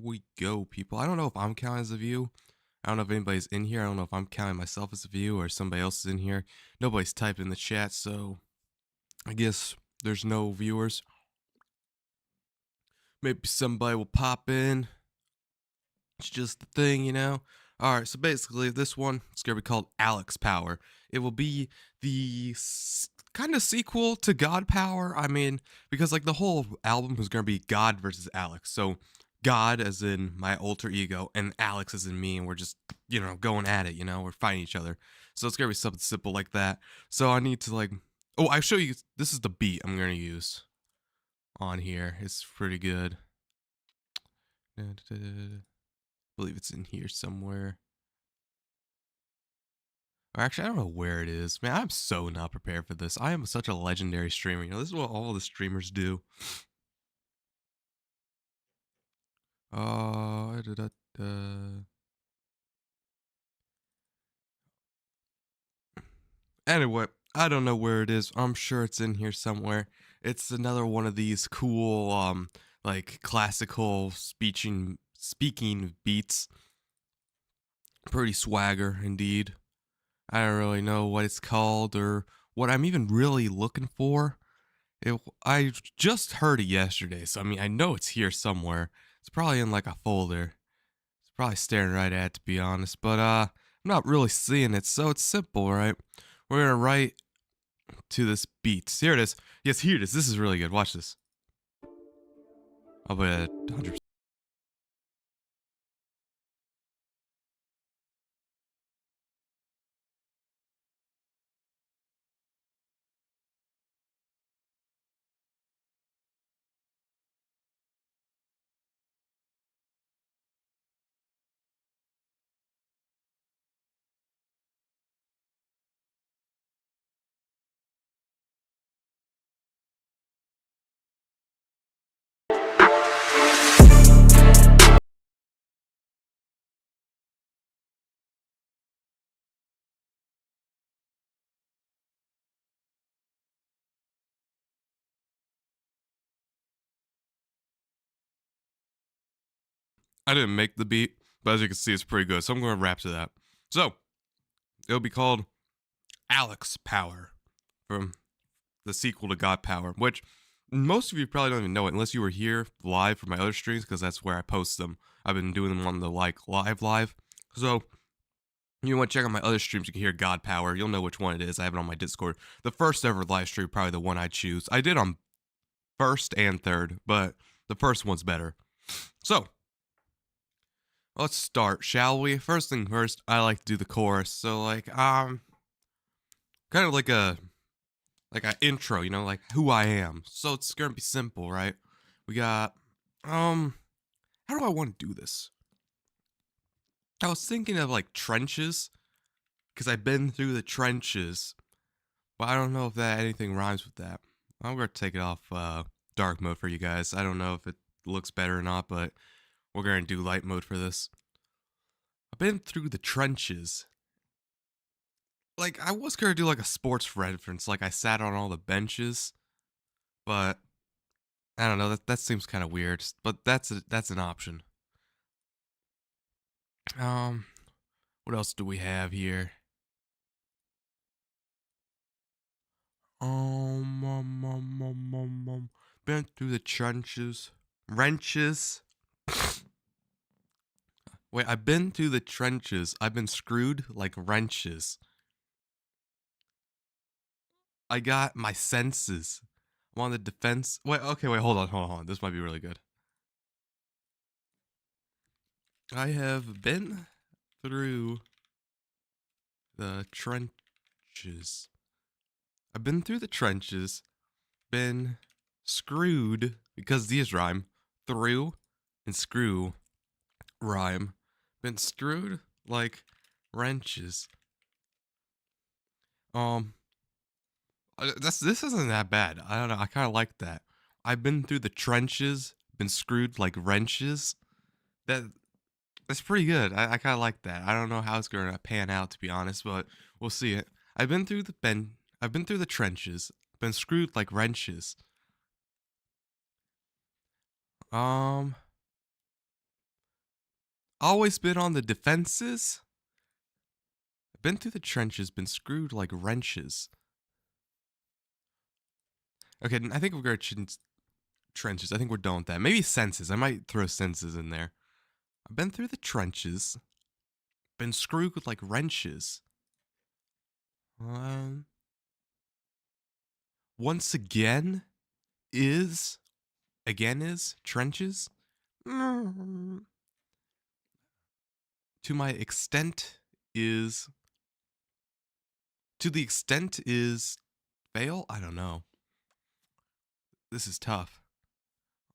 We go, people. I don't know if I'm counting as a view. I don't know if anybody's in here. I don't know if I'm counting myself as a view or somebody else is in here. Nobody's typed in the chat, so I guess there's no viewers. Maybe somebody will pop in. It's just the thing, you know? Alright, so basically this one, it's going to be called Alex Power. It will be the kind of sequel to God Power. I mean, because like the whole album is going to be God versus Alex. So God as in my alter ego and Alex as in me, and we're just, you know, going at it, you know? We're fighting each other. So it's going to be something simple like that. So I need to like, oh, I'll show you, this is the beat I'm going to use on here. It's pretty good. Believe it's in here somewhere. Or actually, I don't know where it is. Man, I'm so not prepared for this. I am such a legendary streamer. You know, this is what all the streamers do. Da, da, da. Anyway, I don't know where it is. I'm sure it's in here somewhere. It's another one of these cool, like classical speaking beats. Pretty swagger indeed. I don't really know what it's called or what I'm even really looking for. I just heard it yesterday, so I mean, I know it's here somewhere. It's probably in like a folder. It's probably staring right at it, to be honest. But I'm not really seeing it, so it's simple, right? We're gonna write to this beat. Here it is. Yes, here it is. This is really good. Watch this. I'll put it at 100%. I didn't make the beat, but as you can see, it's pretty good. So I'm gonna rap to that. So it'll be called Alex Power from the sequel to God Power, which most of you probably don't even know it unless you were here live for my other streams, because that's where I post them. I've been doing them on the like live. So you want to check out my other streams, you can hear God Power. You'll know which one it is. I have it on my Discord. The first ever live stream, probably the one I choose. I did on first and third, but the first one's better. So let's start, shall we? First thing first, I like to do the chorus. So like kind of like an intro, you know, like who I am. So it's gonna be simple, right? We got how do I want to do this? I was thinking of like trenches, because I've been through the trenches, but I don't know if that anything rhymes with that. I'm gonna take it off dark mode for you guys. I don't know if it looks better or not, but we're gonna do light mode for this. I've been through the trenches. Like I was gonna do like a sports reference, like I sat on all the benches, but I don't know. That seems kind of weird, but that's an option. What else do we have here? Been through the trenches, wrenches. Wait, I've been through the trenches. I've been screwed like wrenches. I got my senses. I'm on the defense. Wait, okay, wait, hold on. This might be really good. I have been through the trenches. I've been through the trenches, been screwed, because these rhyme, through and screw rhyme, been screwed like wrenches. This isn't that bad. I don't know. I kind of like that. I've been through the trenches, been screwed like wrenches. That's pretty good. I kind of like that. I don't know how it's gonna pan out, to be honest, but we'll see it. I've been through the trenches, been screwed like wrenches. Um, Always been on the defenses. Been through the trenches, been screwed like wrenches. Okay, I think we're going to trenches. I think we're done with that. Maybe senses. I might throw senses in there. I've been through the trenches. Been screwed like wrenches. Once again is trenches. To my extent is. To the extent is fail? I don't know. This is tough.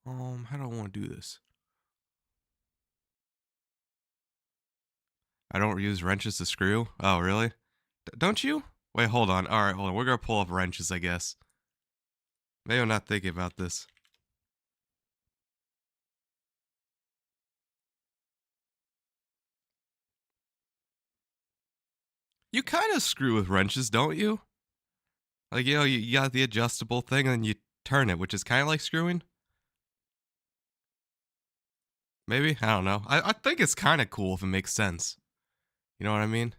How do I want to do this? I don't use wrenches to screw? Oh, really? Don't you? Wait, hold on. All right, hold on. We're going to pull up wrenches, I guess. Maybe I'm not thinking about this. You kind of screw with wrenches, don't you? Like, you know, you got the adjustable thing and then you turn it, which is kind of like screwing. Maybe? I don't know. I think it's kind of cool if it makes sense. You know what I mean?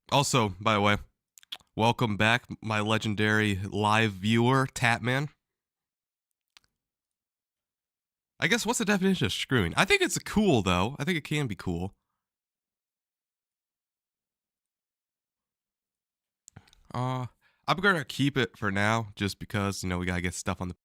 Also, by the way, welcome back, my legendary live viewer, Tatman. I guess what's the definition of screwing? I think it's cool, though. I think it can be cool. I'm gonna keep it for now, just because, you know, we gotta get stuff on the...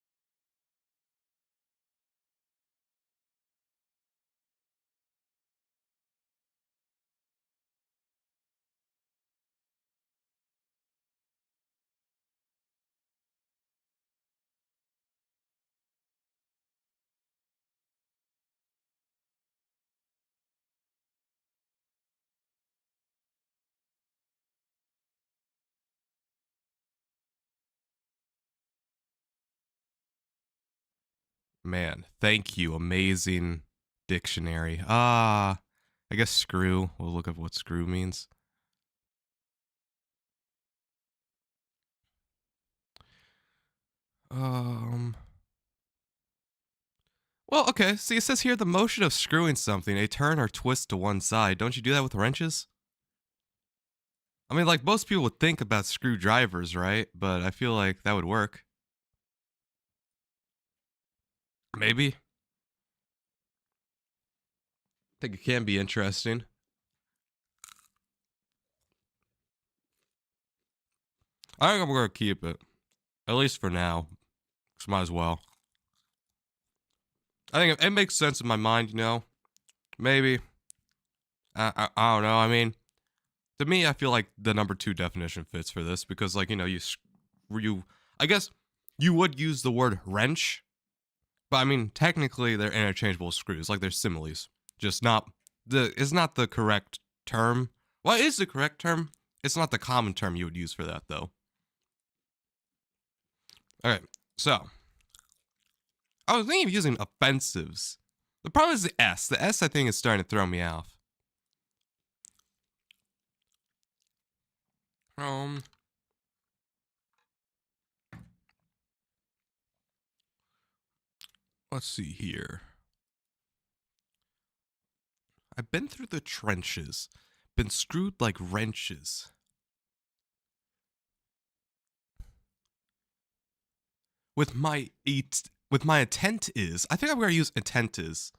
Man, thank you. Amazing dictionary. I guess screw. We'll look at what screw means. Well, okay. See, it says here the motion of screwing something, a turn or twist to one side. Don't you do that with wrenches? I mean, like, most people would think about screwdrivers, right? But I feel like that would work. Maybe. I think it can be interesting. I think I'm going to keep it. At least for now. Just might as well. I think it makes sense in my mind, you know? Maybe. I don't know. I mean, to me, I feel like the number 2 definition fits for this because, like, you know, I guess you would use the word wrench, but I mean, technically they're interchangeable with screws, like they're similes, just it's not the correct term. Well, it is the correct term. It's not the common term you would use for that, though. Okay, so I was thinking of using offensives. The problem is the S. The S, I think, is starting to throw me off. Let's see here. I've been through the trenches, been screwed like wrenches. With my intent is, I think I'm gonna use intent is,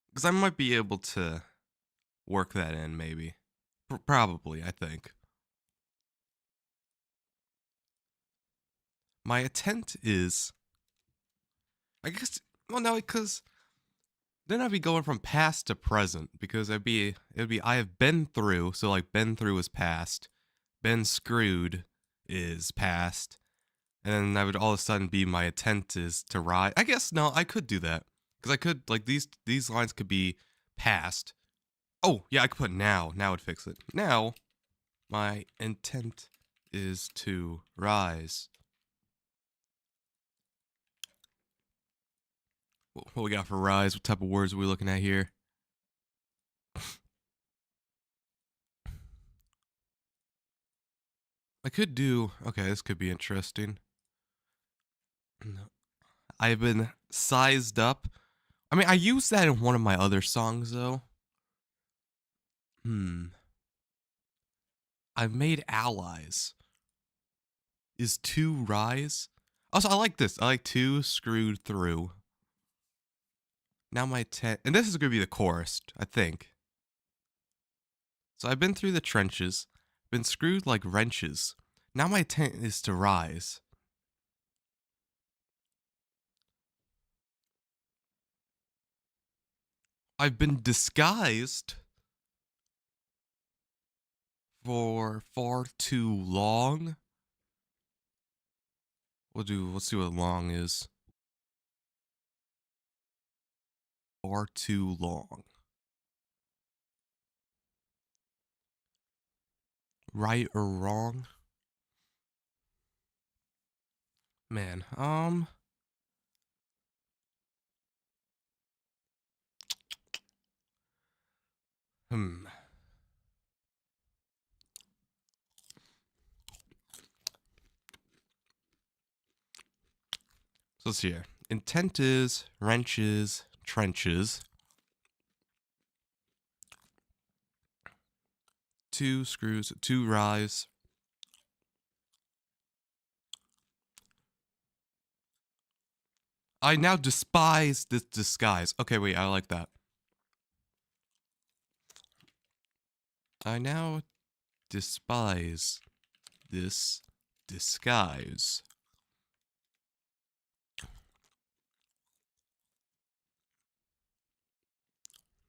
because I might be able to work that in, maybe. Probably, I think. My intent is, I guess, well, no, because then I'd be going from past to present, because it'd be, I have been through, so like been through is past, been screwed is past, and then I would all of a sudden be my intent is to rise. I guess, no, I could do that, because I could, like, these lines could be past. Oh, yeah, I could put now. Now would fix it. Now, my intent is to rise. What we got for rise? What type of words are we looking at here? I could do... Okay, this could be interesting. I've been sized up I mean, I used that in one of my other songs, though. I've made allies. Is 2 rise? Also, I like this. I like 2 screwed through. Now my 10... And this is going to be the chorus, I think. So I've been through the trenches. Been screwed like wrenches. Now my intent is to rise. I've been disguised for far too long. Let's see what long is. Far too long. Right or wrong? Man, So let's see here. Intent is wrenches, trenches. 2 screws, 2 rise. I now despise this disguise. Okay, wait, I like that. I now despise this disguise.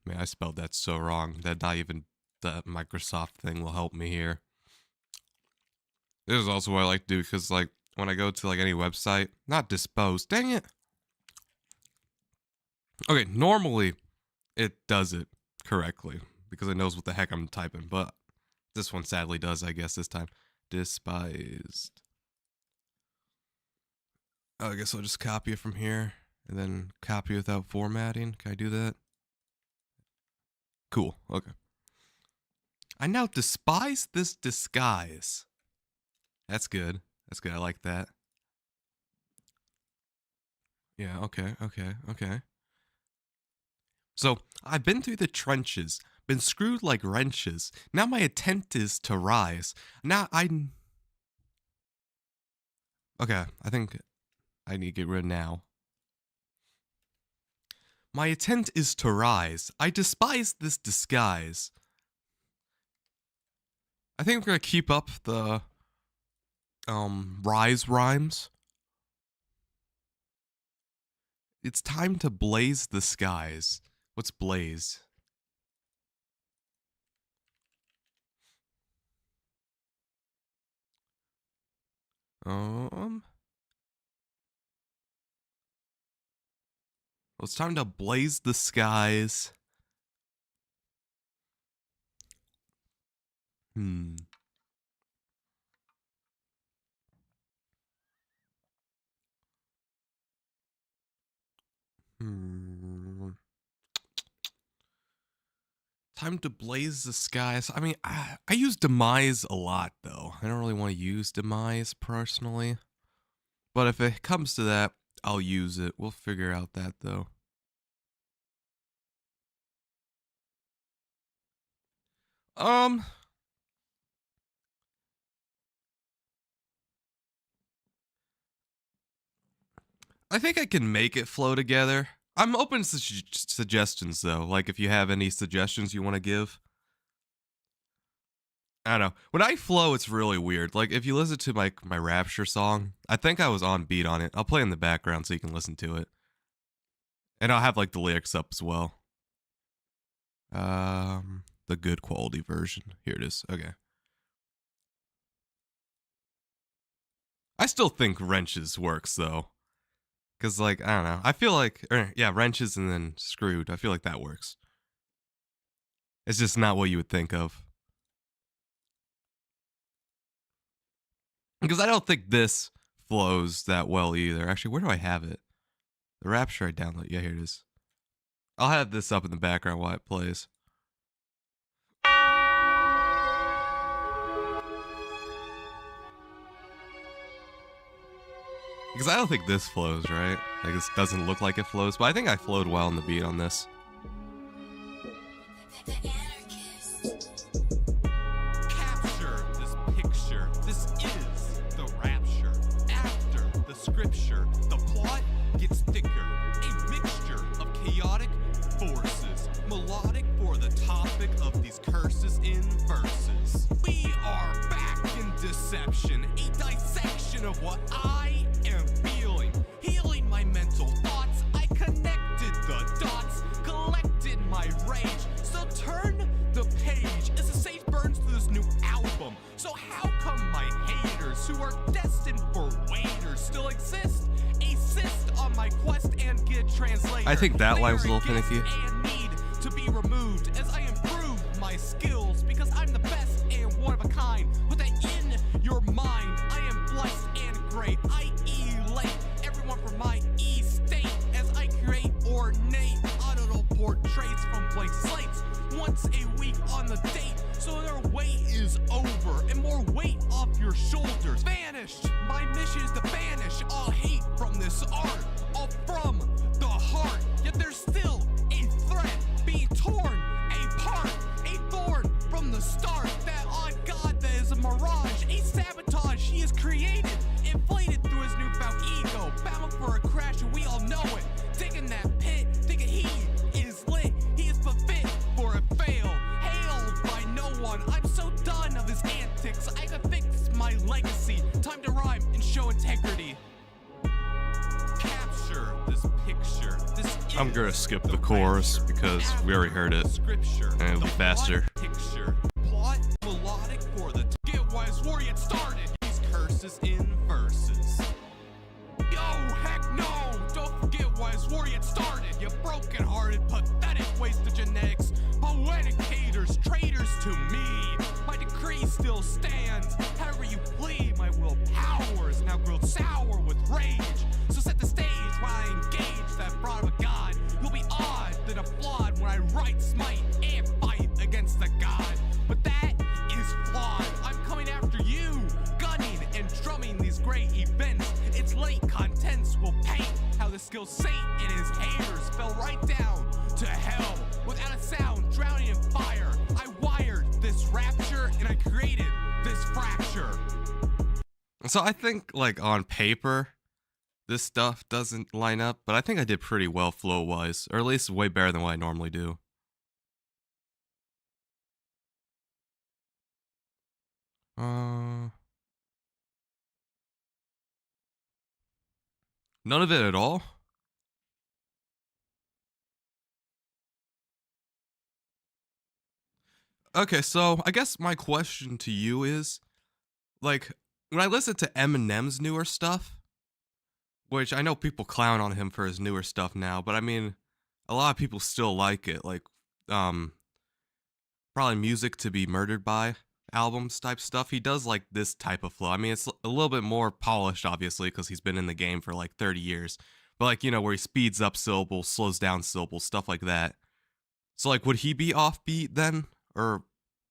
Man, I spelled that so wrong that not even the Microsoft thing will help me here. This is also what I like to do, because like when I go to like any website, not dispose, dang it. Okay, normally it does it correctly because it knows what the heck I'm typing, but this one sadly does, I guess, this time. Despised. Oh, I guess I'll just copy it from here and then copy without formatting. Can I do that? Cool, okay. I now despise this disguise. That's good. That's good, I like that. Yeah, okay. So, I've been through the trenches, been screwed like wrenches. Now my intent is to rise. Okay, I think I need to get rid of now. My intent is to rise. I despise this disguise. I think I'm gonna keep up the rise rhymes. It's time to blaze the skies. What's blaze? Well, it's time to blaze the skies. Time to blaze the skies. I mean, I use demise a lot, though. I don't really want to use demise personally. But if it comes to that, I'll use it. We'll figure out that, though. I think I can make it flow together. I'm open to suggestions, though. Like, if you have any suggestions you want to give. I don't know. When I flow, it's really weird. Like, if you listen to my RAPture song, I think I was on beat on it. I'll play in the background so you can listen to it. And I'll have, like, the lyrics up as well. The good quality version. Here it is. Okay. I still think wrenches works, though. Because, like, I don't know. I feel like, yeah, wrenches and then screwed. I feel like that works. It's just not what you would think of. Because I don't think this flows that well either. Actually, where do I have it? The RAPture I download. Yeah, here it is. I'll have this up in the background while it plays. Because I don't think this flows, right? Like, this doesn't look like it flows, but I think I flowed well in the beat on this. Capture this picture. This is the rapture. After the scripture, the plot gets thicker. A mixture of chaotic forces. Melodic for the topic of these curses in verses. We are back in deception. A dissection of what I am feeling. Healing my mental thoughts. I connected the dots. Collected my rage. So turn the page as the sage burns through this new album. So how come my haters, who are destined for waiters, still exist? Assist on my quest and get translated. I think that line was a little finicky. And need to be removed as I improve my skills because I'm the best and one of a kind. Put that in your mind. I am blessed and great. I elate everyone from my estate as I create ornate audible portraits from blank slates once a week on the date. So their wait is over and more weight off your shoulders. Vanished. My mission is to banish all hate from this art, all from the heart. Yet there's still a threat being torn apart, a thorn from the start. That odd God that is a mirage, a sabotage he has created, inflated through his newfound ego, bound for a crash, and we all know it. Digging that pit, thinking he is lit, he is but fit for a fail. Hailed by no one, I'm so done of his antics. I can fix my legacy. Time to rhyme and show integrity. Capture this picture. I'm gonna skip the chorus because we already heard it, and it'll be faster. Picture. Plot melodic for the get wise war yet started. These curses in verses. Yo, heck no! Don't forget wise war yet started. You broken-hearted, pathetic waste of genetics. Poetic haters, traitors to me. My decree still stands. However you plead, my willpower is now grilled sour with rage. So set the stage while I engage that fraud of a god. You'll be odd, then applaud when I write, smite, and fight against the god. But that is flawed. I'm coming after you, gunning and drumming these great events. Its late contents will paint how the skilled saint and his haters fell right down to hell without a sound, drowning in fire. I wired this rapture and I created this fracture. So I think, like, on paper, this stuff doesn't line up, but I think I did pretty well flow-wise, or at least way better than what I normally do. None of it at all? Okay, so I guess my question to you is, like, when I listen to Eminem's newer stuff, which I know people clown on him for his newer stuff now, but I mean, a lot of people still like it, like, probably Music to Be Murdered By albums type stuff. He does like this type of flow. I mean, it's a little bit more polished, obviously, because he's been in the game for like 30 years. But like, you know, where he speeds up syllables, slows down syllables, stuff like that. So like, would he be offbeat then? Or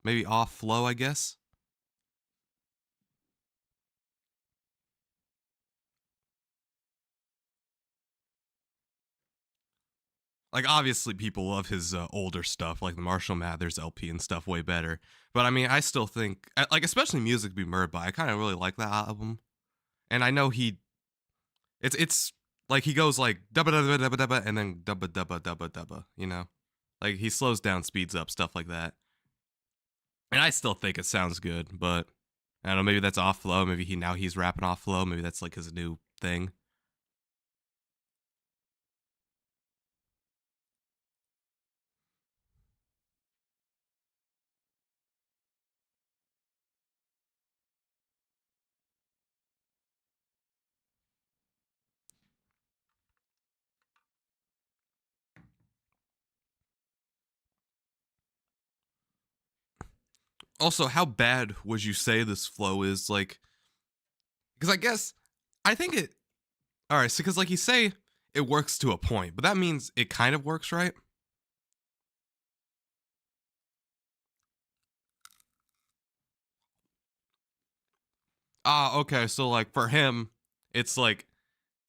maybe off flow, I guess? Like, obviously, people love his older stuff, like the Marshall Mathers LP and stuff, way better. But I mean, I still think, like, especially Music to Be Murdered By, I kind of really like that album. And I know it's like he goes like dubba dubba dubba dubba and then dubba dubba dubba dubba, you know? Like, he slows down, speeds up, stuff like that. And I still think it sounds good, but I don't know, maybe that's off flow. Maybe he's rapping off flow. Maybe that's like his new thing. Also, how bad would you say this flow is? Like, because I think it. All right, so because like you say, it works to a point, but that means it kind of works, right? Ah, okay. So like for him, it's like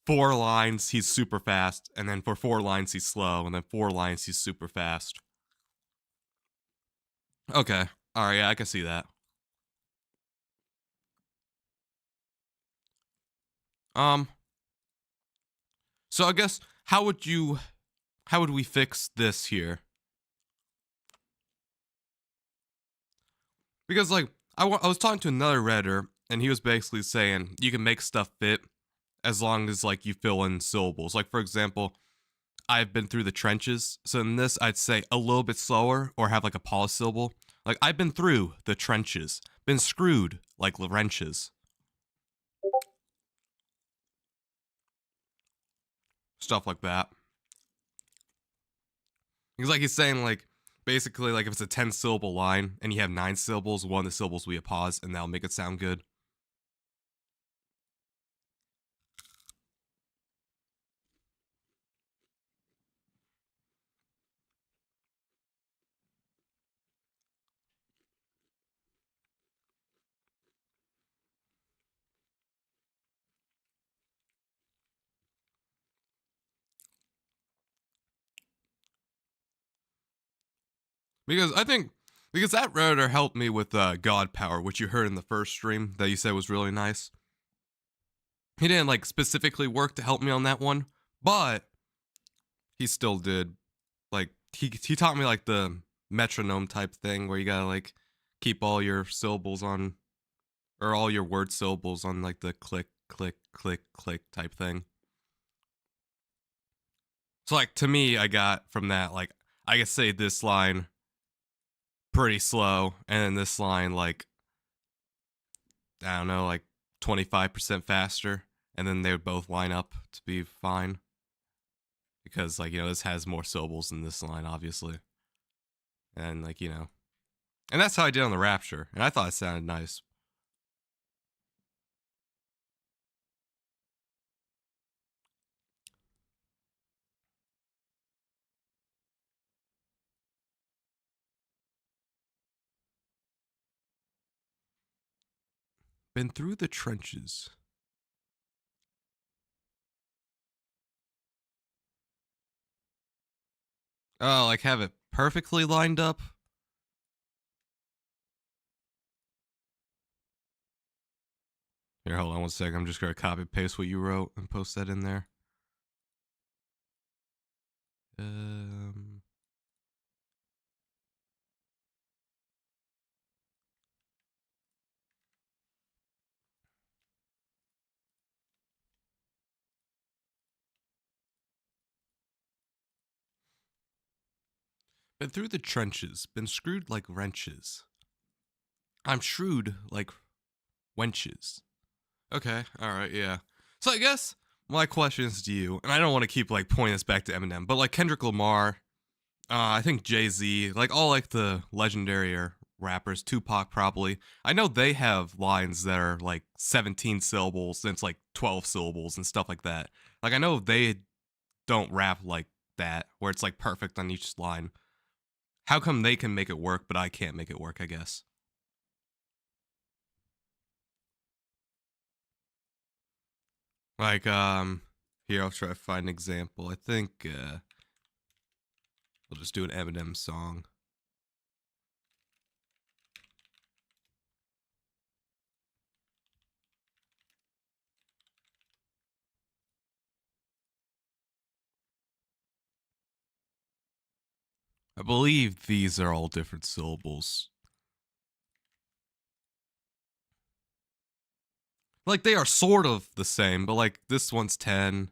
4 lines he's super fast, and then for 4 lines he's slow, and then 4 lines he's super fast. Okay. Alright, yeah, I can see that. So I guess, how would we fix this here? Because, like, I was talking to another Redditor, and he was basically saying you can make stuff fit as long as, like, you fill in syllables. Like, for example, I've been through the trenches. So in this, I'd say a little bit slower or have, like, a pause syllable. Like, I've been through the trenches. Been screwed like wrenches. Stuff like that. Because, like, he's saying, like, basically, like, if it's a 10-syllable line and you have 9 syllables, one of the syllables will be a pause, and that'll make it sound good. Because I think, because that Redditor helped me with God Power, which you heard in the first stream that you said was really nice. He didn't, like, specifically work to help me on that one, but he still did. Like, he taught me, like, the metronome type thing where you gotta, like, keep all your syllables on, or all your word syllables on, like, the click, click, click, click type thing. So, like, to me, I got from that, like, I could say this line pretty slow, and then this line, like, I don't know, like 25% faster, and then they would both line up to be fine. Because, like, you know, this has more syllables than this line, obviously. And, like, you know. And that's how I did on the RAPture, and I thought it sounded nice. Been through the trenches. Oh, like have it perfectly lined up? Here, hold on one second. I'm just going to copy paste what you wrote and post that in there. Been through the trenches, been screwed like wrenches. I'm shrewd like wenches. Okay, alright, yeah. So I guess my question is to you, and I don't want to keep like pointing this back to Eminem, but like Kendrick Lamar, I think Jay-Z, like all like the legendary rappers, Tupac probably. I know they have lines that are like 17 syllables, and it's like 12 syllables and stuff like that. Like I know they don't rap like that, where it's like perfect on each line. How come they can make it work, but I can't make it work, I guess? Like, here, I'll try to find an example. I think, we'll just do an Eminem song. I believe these are all different syllables. Like, they are sort of the same, but like, this one's 10,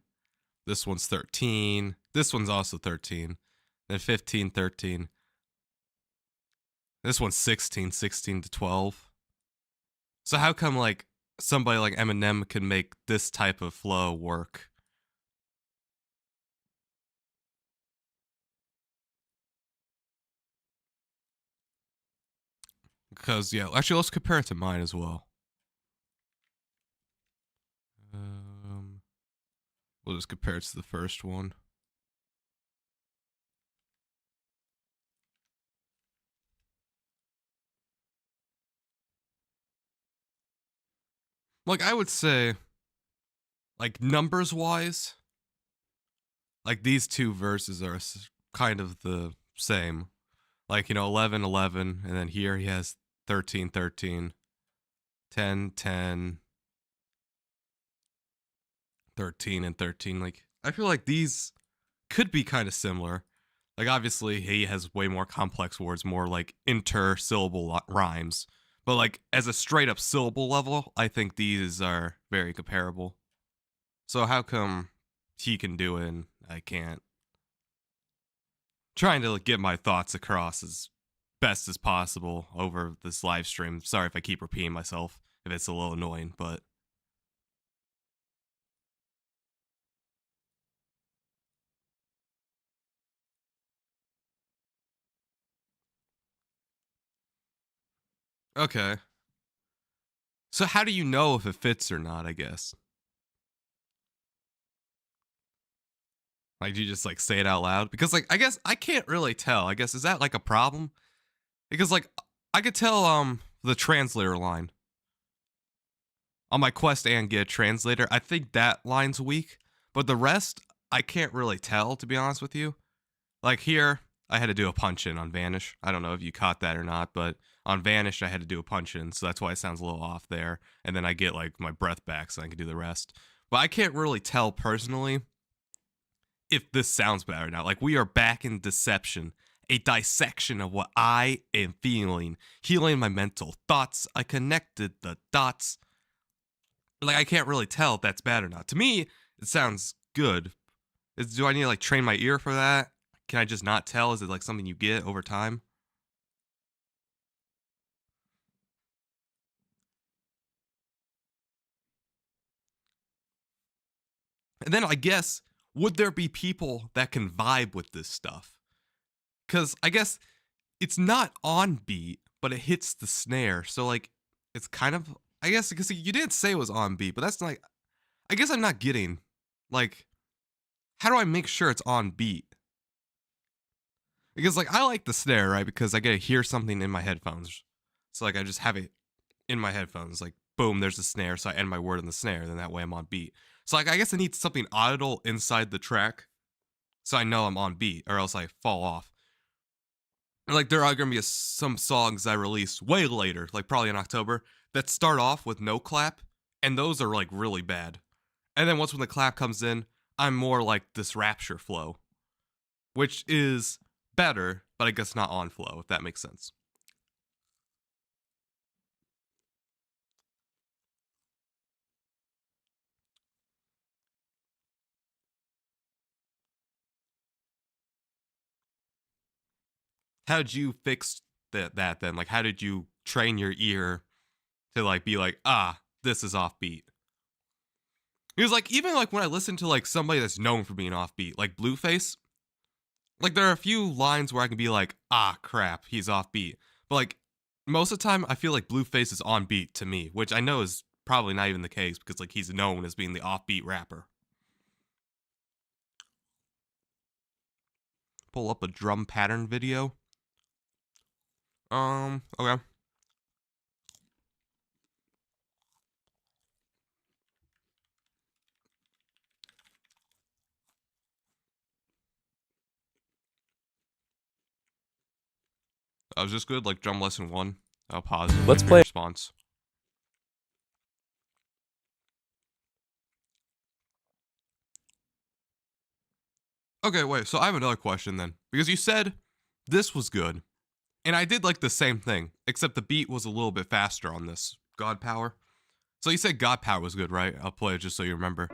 this one's 13, this one's also 13, then 15, 13. This one's 16, 16 to 12. So how come, like, somebody like Eminem can make this type of flow work? Because, yeah, actually, let's compare it to mine as well. We'll just compare it to the first one. Like, I would say like numbers wise, like these two verses are kind of the same. Like, 11, 11, and then here he has 13, 13, 10, 10, 13, and 13. Like, I feel like these could be kind of similar. Like, obviously, he has way more complex words, more like inter-syllable rhymes. But like, as a straight up syllable level, I think these are very comparable. So how come he can do it and I can't? Trying to get my thoughts across as best as possible over this live stream. Sorry if I keep repeating myself, if it's a little annoying, but okay. So how do you know if it fits or not, I guess? Like, do you just like say it out loud? Because like, I guess I can't really tell. I guess, is that like a problem? Because like, I could tell the translator line on my quest and get a translator. I think that line's weak, but the rest I can't really tell, to be honest with you. Like here, I had to do a punch in on Vanish. I don't know if you caught that or not, but on Vanish I had to do a punch in, so that's why it sounds a little off there. And then I get like my breath back so I can do the rest. But I can't really tell personally if this sounds bad or not. Like, we are back in Deception, a dissection of what I am feeling, healing my mental thoughts. I connected the dots. Like, I can't really tell if that's bad or not. To me, it sounds good. Do I need to like train my ear for that? Can I just not tell? Is it like something you get over time? And then I guess, would there be people that can vibe with this stuff? Because I guess it's not on beat, but it hits the snare. So like, it's kind of, I guess, because you didn't say it was on beat, but that's like, I guess I'm not getting, like, how do I make sure it's on beat? Because like, I like the snare, right? Because I get to hear something in my headphones. So like, I just have it in my headphones, like, boom, there's a snare. So I end my word on the snare, then that way I'm on beat. So like, I guess I need something audible inside the track so I know I'm on beat, or else I fall off. Like, there are going to be some songs I release way later, like probably in October, that start off with no clap, and those are like really bad. And then once when the clap comes in, I'm more like this RAPture flow, which is better, but I guess not on flow, if that makes sense. How did you fix that then? Like, how did you train your ear to like be like, ah, this is offbeat? Because like, even like when I listen to like somebody that's known for being offbeat, like Blueface, like there are a few lines where I can be like, ah, crap, he's offbeat. But like, most of the time I feel like Blueface is on beat to me, which I know is probably not even the case because like he's known as being the offbeat rapper. Pull up a drum pattern video. Okay. Was this good? Like drum lesson 1? I'll pause. Let's play response. Okay, wait, so I have another question then. Because you said this was good. And I did like the same thing, except the beat was a little bit faster on this God Power. So you said God Power was good, right? I'll play it just so you remember.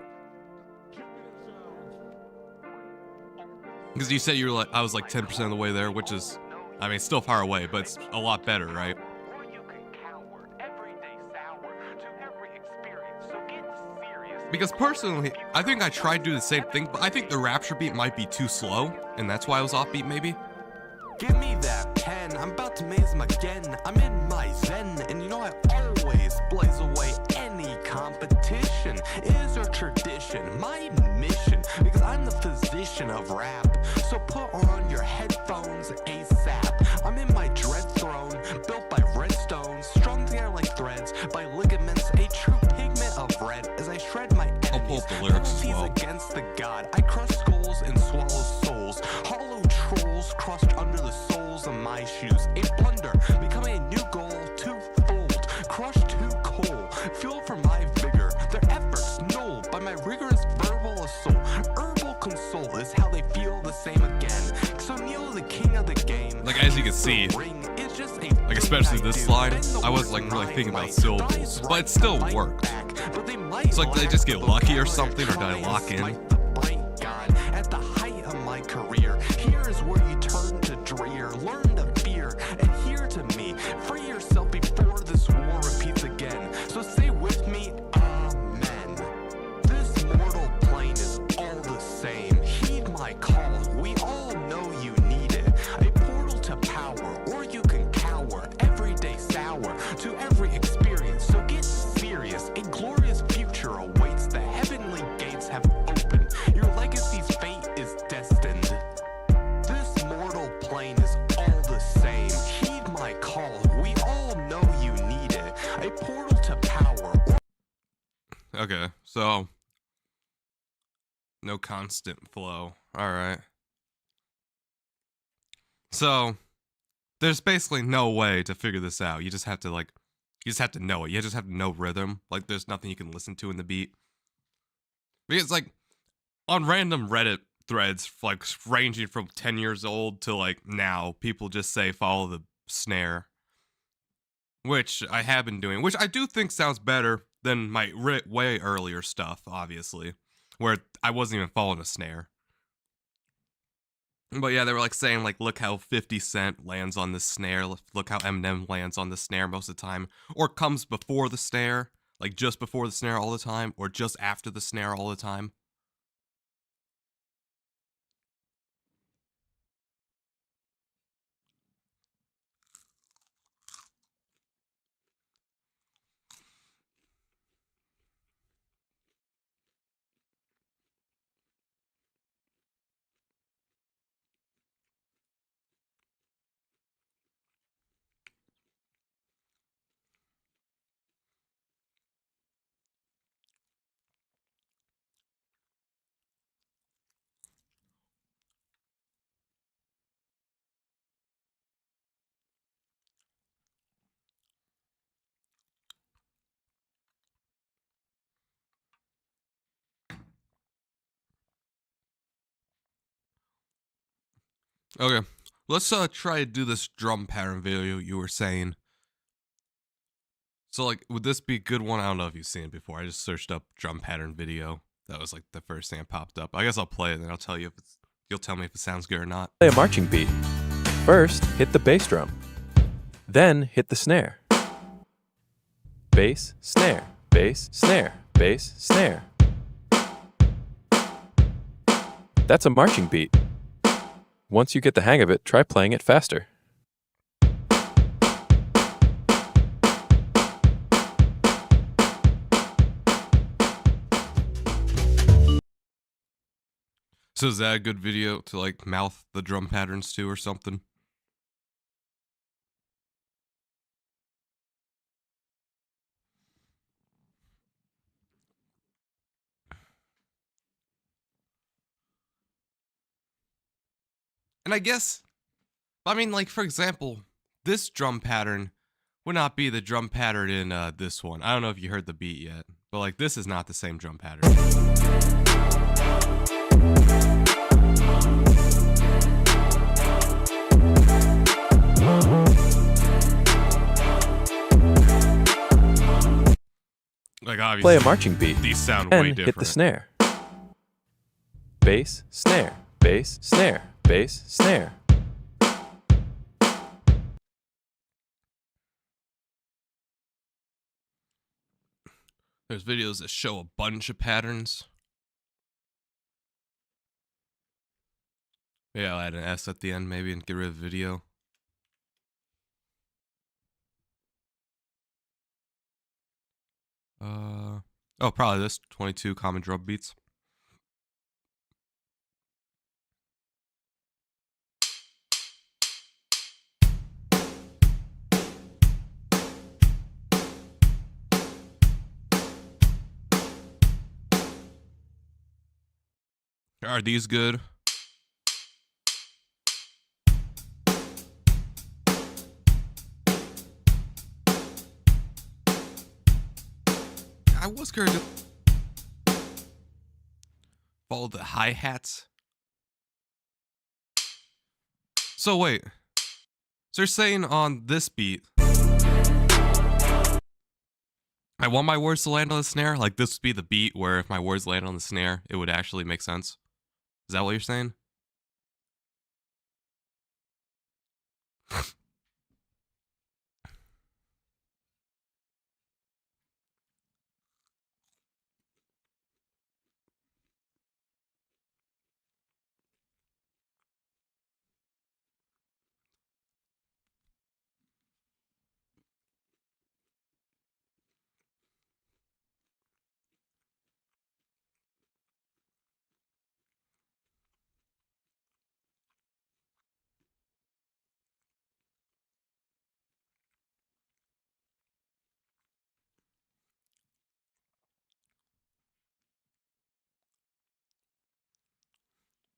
Because you said you were like, I was like 10% of the way there, which is, I mean, still far away, but it's a lot better, right? Because personally, I think I tried to do the same thing, but I think the RAPture beat might be too slow, and that's why I was offbeat maybe. Give me that pen, I'm about to maze him again. I'm in my zen, and you know I always blaze away any competition. It is your tradition, my mission, because I'm the physician of rap. So put on your headphones ASAP. I'm in my dread throne, built by redstone, strung together like threads by ligaments, a true pigment of red as I shred my enemies. I'll pull with the lyrics as well. Against the god, I crush skulls and swallow souls. Hollow trolls crushed under the soles of my shoes. A blunder, becoming a new goal, twofold. Crushed to coal, fuel for my vigor. Their efforts null by my rigorous verbal assault. Herbal console is how they feel the same again. So kneel the king of the game. Like, as you can see, like, especially this slide, I was like really thinking about syllables, but it still worked. It's like, did I just get lucky or something, or did I lock in? At the height of my career, here is where you turn to drear. Learn to fear, adhere to me. Free yourself before this war repeats again. So say with me, amen. This mortal plane is all the same. Heed my call, we all know you need it. A portal to power, or you can cower. Every day sour to every experience. So get serious, a glorious future awaits. The heavenly gates have opened. Your legacy's fate is destined. This mortal plane is all the same. Heed my call, we all know you need it. A portal to power. Okay, so no constant flow. Alright. So there's basically no way to figure this out. You just have to like, you just have to know it. You just have to know rhythm. Like, there's nothing you can listen to in the beat. Because like, on random Reddit threads, like ranging from 10 years old to like now, people just say follow the snare. Which I have been doing, which I do think sounds better than my way earlier stuff, obviously, where I wasn't even following a snare. But yeah, they were like saying like, look how 50 Cent lands on the snare, look how Eminem lands on the snare most of the time, or comes before the snare, like just before the snare all the time, or just after the snare all the time. Okay, let's try to do this drum pattern video you were saying. So like, would this be a good one? I don't know if you've seen it before. I just searched up drum pattern video. That was like the first thing that popped up. I guess I'll play it and then I'll tell you if it's, you'll tell me if it sounds good or not. Play a marching beat. First, hit the bass drum. Then hit the snare. Bass, snare, bass, snare, bass, snare. That's a marching beat. Once you get the hang of it, try playing it faster. So is that a good video to like mouth the drum patterns to or something? And I guess, I mean, like, for example, this drum pattern would not be the drum pattern in this one. I don't know if you heard the beat yet, but like, this is not the same drum pattern. Like, obviously, Play a marching beat. These sound way And different. hit the snare. Bass, snare, bass, snare, bass, snare. There's videos that show a bunch of patterns. Yeah, I'll add an S at the end maybe and get rid of the video. Oh, probably this 22 common drum beats. Are these good? I was going to follow the hi-hats. So wait. So you're saying on this beat, I want my words to land on the snare? Like this would be the beat where if my words land on the snare, it would actually make sense? Is that what you're saying?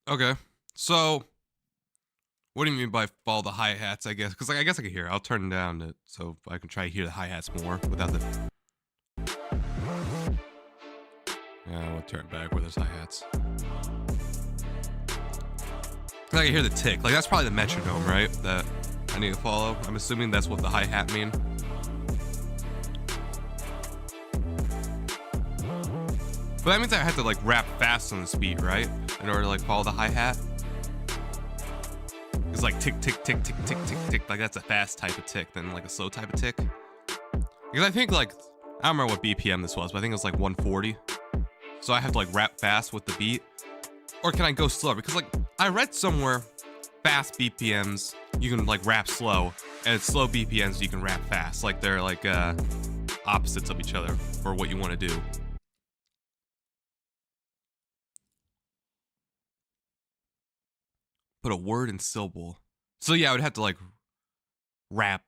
Okay. So what do you mean by follow the hi-hats, I guess? Because like, I guess I can hear it. I'll turn it down so I can try to hear the hi-hats more without the... Yeah, we'll turn it back where there's hi-hats. I can hear the tick. Like, that's probably the metronome, right? That I need to follow. I'm assuming that's what the hi-hat mean. But that means I have to, like, rap fast on this beat, right? In order to, like, follow the hi-hat. It's like tick, tick, tick, tick, tick, tick, tick. Like, that's a fast type of tick than, like, a slow type of tick. Because I think, like, I don't remember what BPM this was, but I think it was, like, 140. So I have to, like, rap fast with the beat. Or can I go slower? Because, like, I read somewhere fast BPMs, you can, like, rap slow. And slow BPMs, you can rap fast. Like, they're, like, opposites of each other for what you want to do. Put a word in syllable. So yeah, I would have to like rap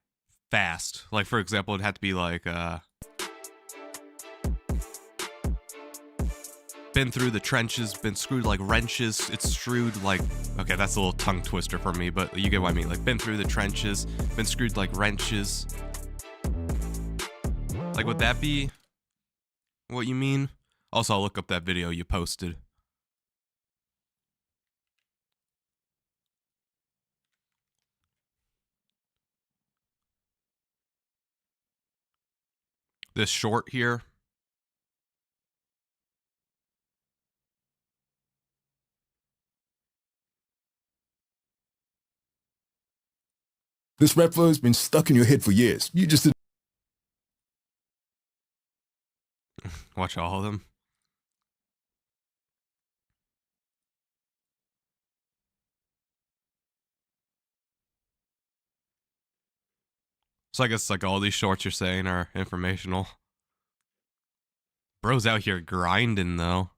fast. Like for example, it'd have to be like been through the trenches, been screwed like wrenches. It's screwed like, okay, that's a little tongue twister for me, but you get what I mean. Like been through the trenches, been screwed like wrenches. Like would that be what you mean? Also, I'll look up that video you posted. This short here. This rap flow has been stuck in your head for years. You just didn't. Watch all of them. So I guess like all these shorts you're saying are informational. Bro's out here grinding though.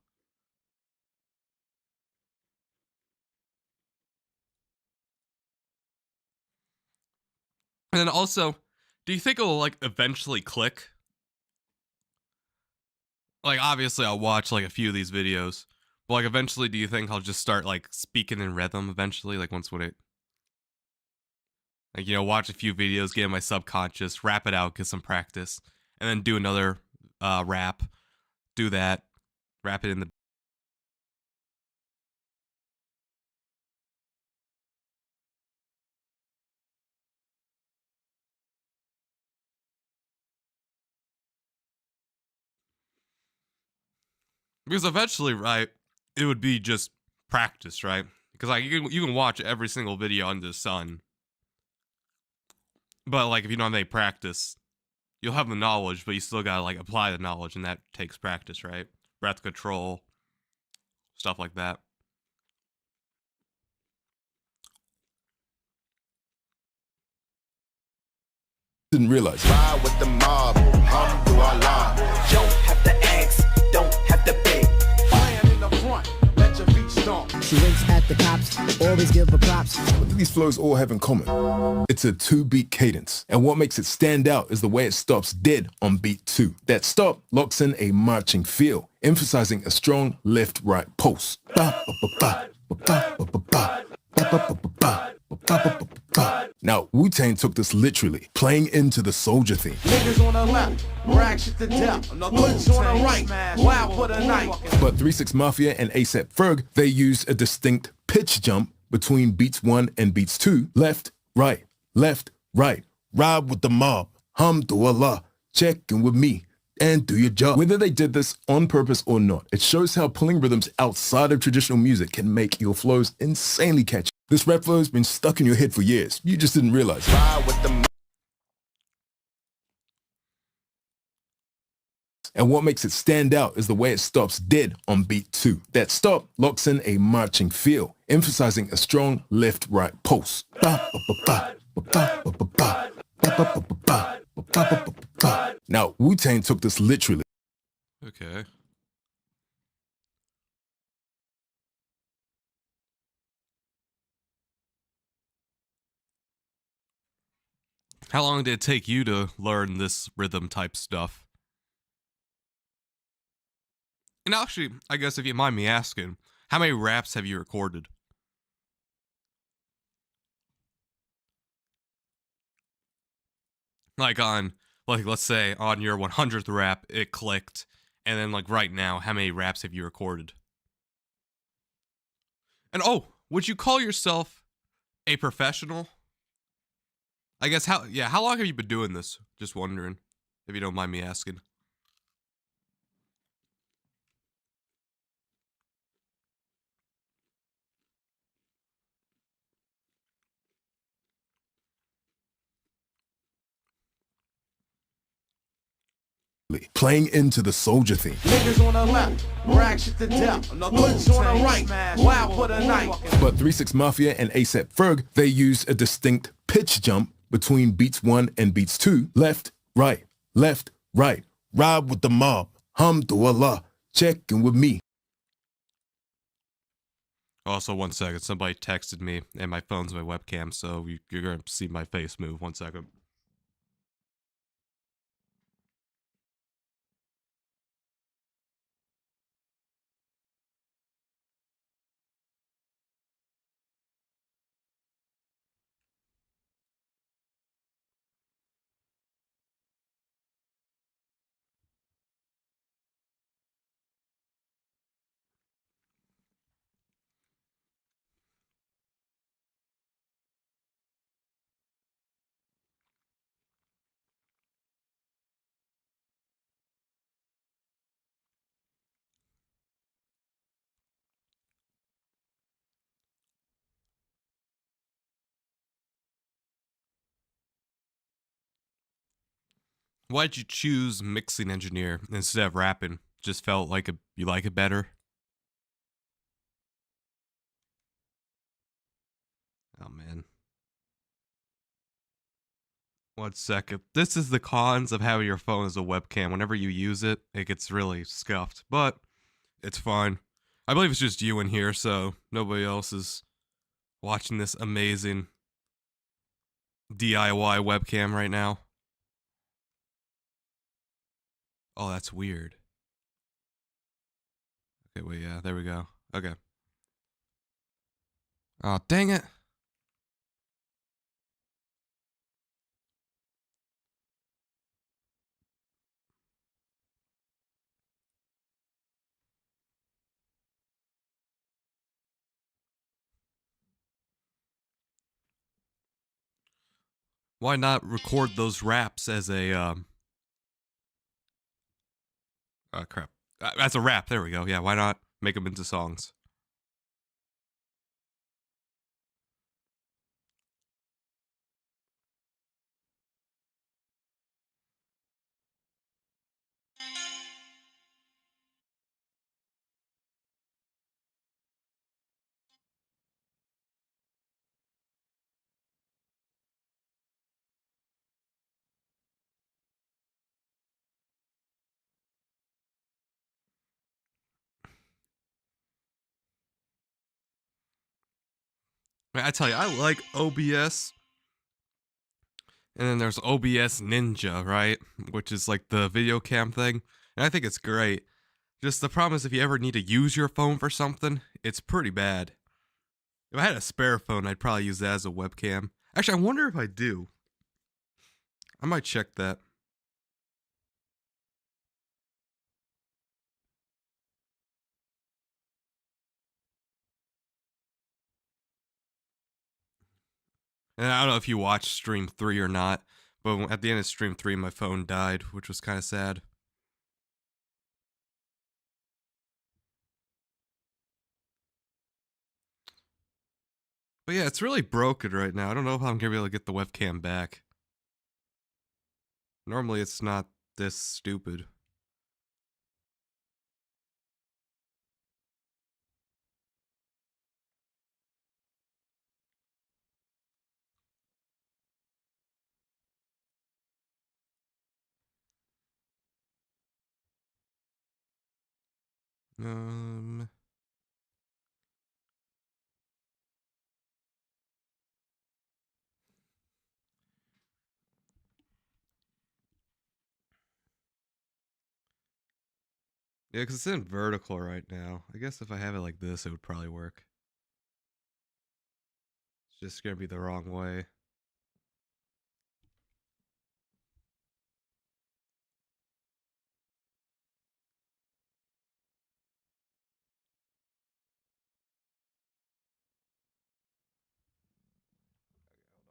And then also, do you think it'll like eventually click? Like obviously I'll watch like a few of these videos, but like eventually do you think I'll just start like speaking in rhythm eventually? Like once when it, like, you know, watch a few videos, get in my subconscious, rap it out, get some practice, and then do another rap, do that, rap it in the... Because eventually, right, it would be just practice, right? Because like you can watch every single video under the sun, but like if you don't have any practice, you'll have the knowledge, but you still gotta like apply the knowledge, and that takes practice, right? Breath control, stuff like that. Didn't realize it. Ride with the mob, hum through our line. Don't have to ask, don't have to beg. Playing in the front, let your feet stomp. She winks at the cops, always give her props. What do these flows all have in common? It's a 2-beat cadence, and what makes it stand out is the way it stops dead on beat 2. That stop locks in a marching feel. emphasizing a strong left-right pulse. Now, Wu-Tang took this literally, playing into the soldier theme. Niggas on the left, rag shit to death. Hoods on the right, wild for the night. But 3 6 Mafia and A$AP Ferg, they used a distinct pitch jump between beats 1 and beats 2. Left, right, ride with the mob, hamdulillah, check in with me, and do your job. Whether they did this on purpose or not, it shows how pulling rhythms outside of traditional music can make your flows insanely catchy. This rap flow has been stuck in your head for years. You just didn't realize it. Ride with the And what makes it stand out is the way it stops dead on beat 2. That stop locks in a marching feel, emphasizing a strong left-right pulse. Now, Wu-Tang took this literally. Okay. How long did it take you to learn this rhythm type stuff? And actually, I guess if you mind me asking, how many raps have you recorded? Like on, like let's say on your 100th rap, it clicked, and then like right now, how many raps have you recorded? And oh, would you call yourself a professional? I guess how long have you been doing this? Just wondering, if you don't mind me asking. Playing into the soldier theme. niggas on the left, rag shit to death. Hoods on the right, wild for the night. But 3 6 Mafia and A$AP Ferg, they used a distinct pitch jump between beats 1 and beats 2. Left, right, ride with the mob, hamdulillah, check in with me. Also, 1 second, somebody texted me, and my phone's my webcam, so you're gonna see my face move. 1 second. Why'd you choose mixing engineer instead of rapping? Just felt like you like it better? Oh man. 1 second. This is the cons of having your phone as a webcam. Whenever you use it, it gets really scuffed, but it's fine. I believe it's just you in here, so nobody else is watching this amazing DIY webcam right now. Oh, that's weird. Okay, wait, yeah, there we go. Okay. Oh, dang it. Why not record those raps as a, oh, crap. As a rap, there we go. Yeah, why not make them into songs? Man, I tell you, I like OBS. And then there's OBS Ninja, right? Which is like the video cam thing. And I think it's great. Just the problem is if you ever need to use your phone for something, it's pretty bad. If I had a spare phone, I'd probably use that as a webcam. Actually, I wonder if I do. I might check that. And I don't know if you watched stream 3 or not, but at the end of stream 3, my phone died, which was kind of sad. But yeah, it's really broken right now. I don't know if I'm going to be able to get the webcam back. Normally, it's not this stupid. Yeah, because it's in vertical right now. I guess if I have it like this, it would probably work. It's just going to be the wrong way.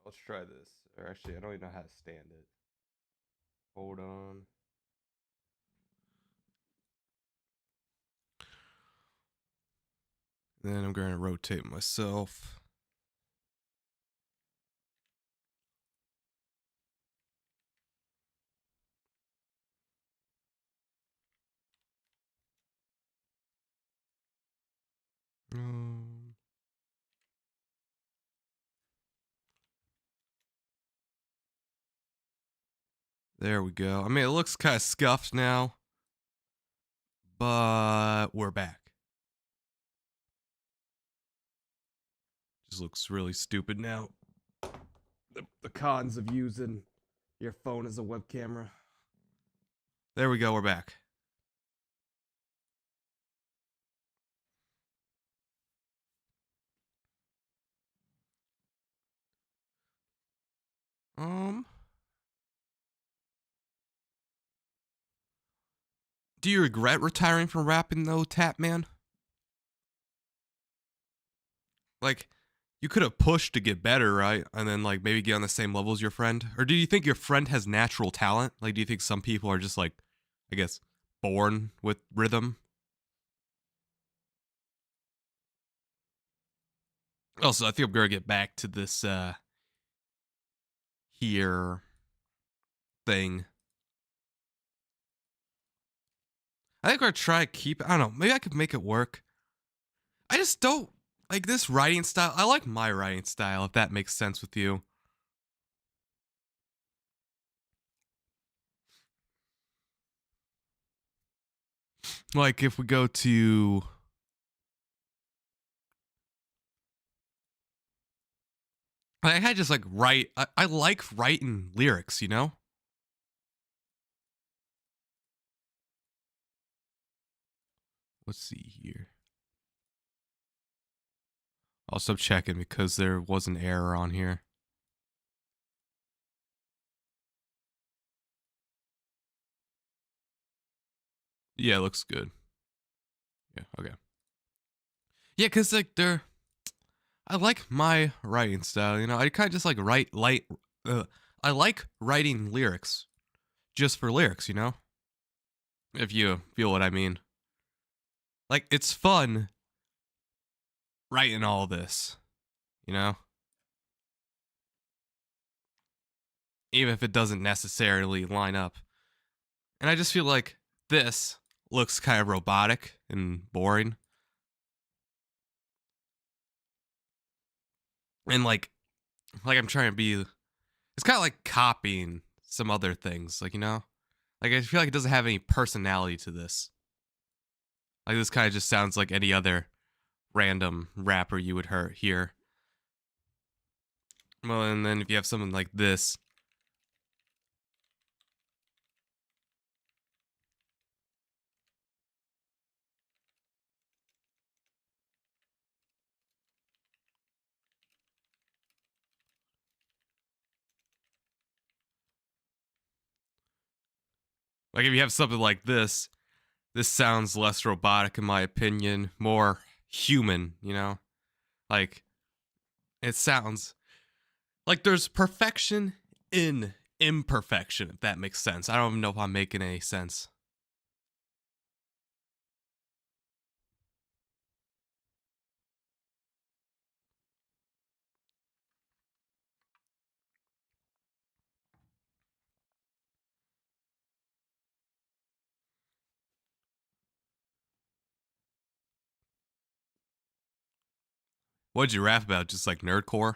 Let's try this. Or actually, I don't even know how to stand it. Hold on. Then I'm going to rotate myself. There we go. I mean, it looks kind of scuffed now, but we're back. Just looks really stupid now. The cons of using your phone as a web camera. There we go, we're back. Do you regret retiring from rapping though, Tatman? Like, you could have pushed to get better, right? And then like maybe get on the same level as your friend? Or do you think your friend has natural talent? Like, do you think some people are just like, I guess, born with rhythm? Also, I think I'm gonna get back to this here thing. I think I'm gonna try to keep it. I don't know, maybe I could make it work. I just don't like this writing style. I like my writing style, if that makes sense with you. Like if we go to I had just like write I like writing lyrics, you know? Let's see here. Also checking because there was an error on here. Yeah, it looks good. Yeah, okay. Yeah, because like I like my writing style, you know? I kind of just like write light I like writing lyrics just for lyrics, you know? If you feel what I mean. Like it's fun writing all this, you know? Even if it doesn't necessarily line up. And I just feel like this looks kind of robotic and boring. And like I'm trying to be, it's kind of like copying some other things, like, you know? Like I feel like it doesn't have any personality to this. Like this kind of just sounds like any other random rapper you would hear. Well, and then if you have something like this, Like if you have something like this sounds less robotic in my opinion, more human, you know? Like it sounds like there's perfection in imperfection, if that makes sense. I don't even know if I'm making any sense. What'd you rap about? Just like nerdcore?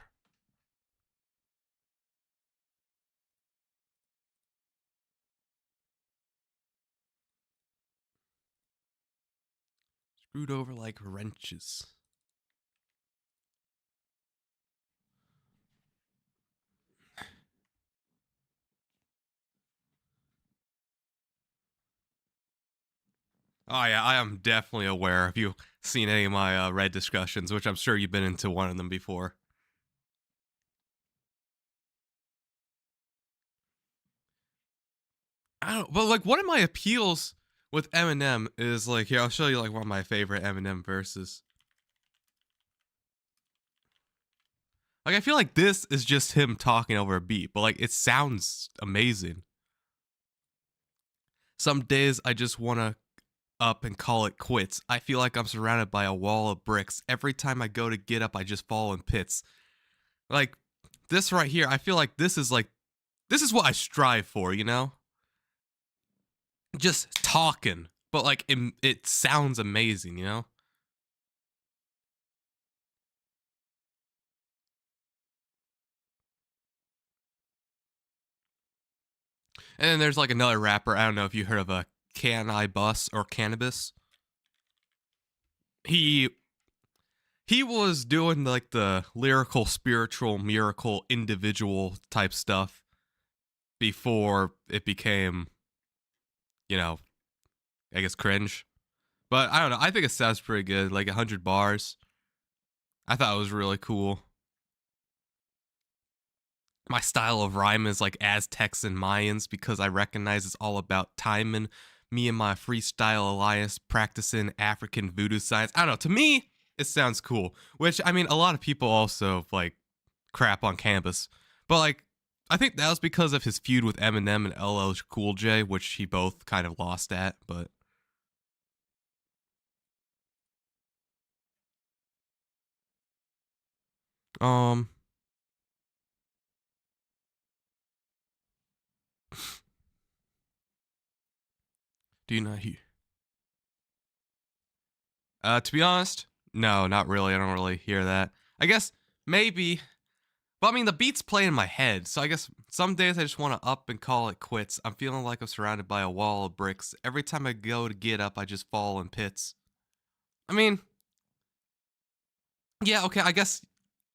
Screwed over like wrenches. Oh yeah, I am definitely aware. If you've seen any of my Red discussions, which I'm sure you've been into one of them before. I don't, but like one of my appeals with Eminem is like, here, I'll show you like one of my favorite Eminem verses. Like I feel like this is just him talking over a beat, but like it sounds amazing. Some days I just want to up and call it quits. I feel like I'm surrounded by a wall of bricks. Every time I go to get up, I just fall in pits. Like this right here, I feel like this is what I strive for, you know? Just talking, but like it sounds amazing, you know? And then there's like another rapper, I don't know if you heard of a Can I Bus or Cannabis. He was doing like the lyrical, spiritual, miracle, individual type stuff before it became, you know, I guess cringe. But I don't know. I think it sounds pretty good. Like 100 bars. I thought it was really cool. My style of rhyme is like Aztecs and Mayans because I recognize it's all about time and me and my freestyle alliance practicing African voodoo science. I don't know. To me, it sounds cool. Which, I mean, a lot of people also like crap on Campus. But like, I think that was because of his feud with Eminem and LL Cool J, which he both kind of lost at. But do you not hear? To be honest, no, not really. I don't really hear that. I guess maybe, but I mean the beats play in my head, so I guess some days I just want to up and call it quits. I'm feeling like I'm surrounded by a wall of bricks. Every time I go to get up, I just fall in pits. I mean, yeah, okay, I guess.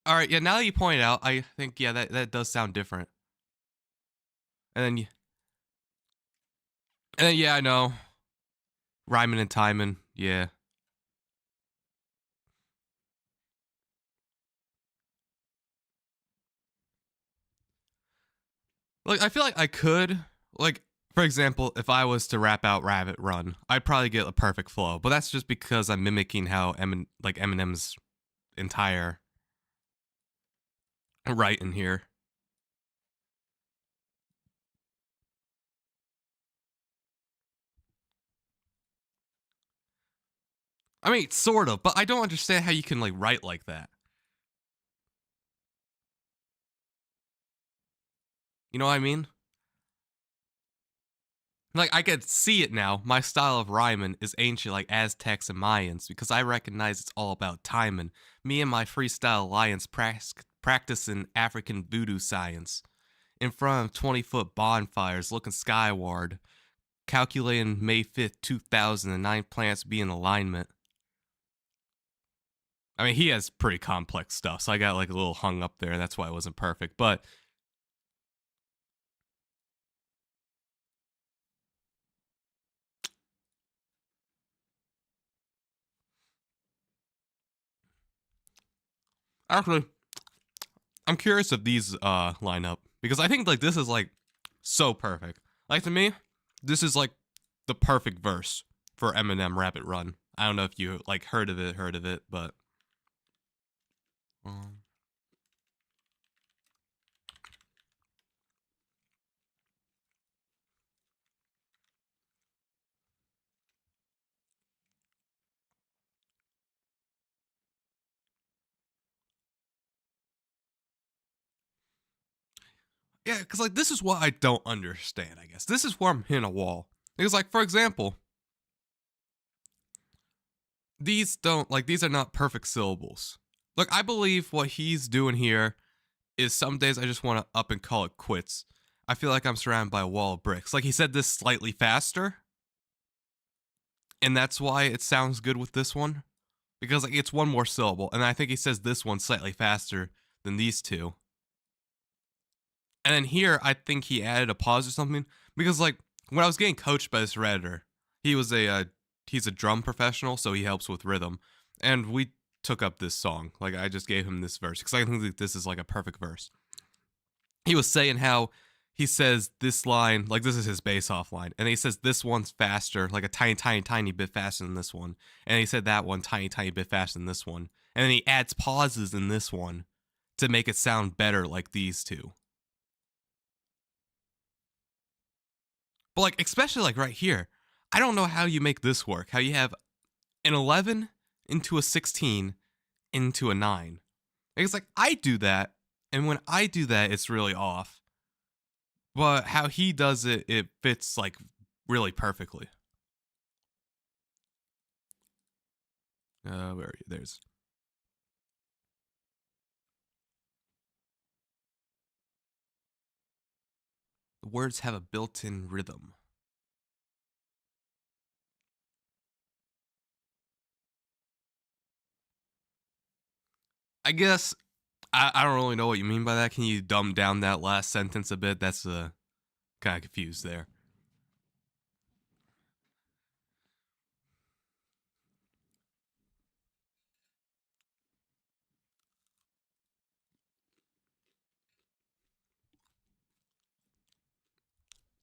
All right, yeah. Now that you point it out, I think yeah, that does sound different. And then yeah, I know. Rhyming and timing, yeah. Like I feel like I could, like for example, if I was to rap out Rabbit Run, I'd probably get a perfect flow. But that's just because I'm mimicking how Eminem's entire right in here. I mean, sort of, but I don't understand how you can like write like that. You know what I mean? Like I can see it now. My style of rhyming is ancient like Aztecs and Mayans because I recognize it's all about timing. Me and my freestyle alliance practicing African voodoo science. In front of 20-foot bonfires looking skyward, calculating May 5th, 2009 planets be in alignment. I mean, he has pretty complex stuff, so I got like a little hung up there. That's why it wasn't perfect. But actually, I'm curious if these line up because I think like this is like so perfect. Like to me, this is like the perfect verse for Eminem Rapid Run. I don't know if you like heard of it, but yeah, because like this is what I don't understand. I guess this is where I'm hitting a wall. Because like for example, these are not perfect syllables. Look, I believe what he's doing here is some days I just want to up and call it quits. I feel like I'm surrounded by a wall of bricks. Like he said this slightly faster, and that's why it sounds good with this one, because like it's one more syllable, and I think he says this one slightly faster than these two. And then here, I think he added a pause or something, because like when I was getting coached by this Redditor, he's a drum professional, so he helps with rhythm, and we took up this song. Like I just gave him this verse because I think that this is like a perfect verse. He was saying how he says this line, like this is his bass off line, and he says this one's faster, like a tiny bit faster than this one, and he said that one tiny bit faster than this one, and then he adds pauses in this one to make it sound better like these two. But like especially like right here, I don't know how you make this work. How you have an 11 into a 16 into a 9. It's like I do that, and when I do that, it's really off. But how he does it, it fits like really perfectly. Where are you? There's. The words have a built-in rhythm. I guess I don't really know what you mean by that. Can you dumb down that last sentence a bit? That's kind of confused there.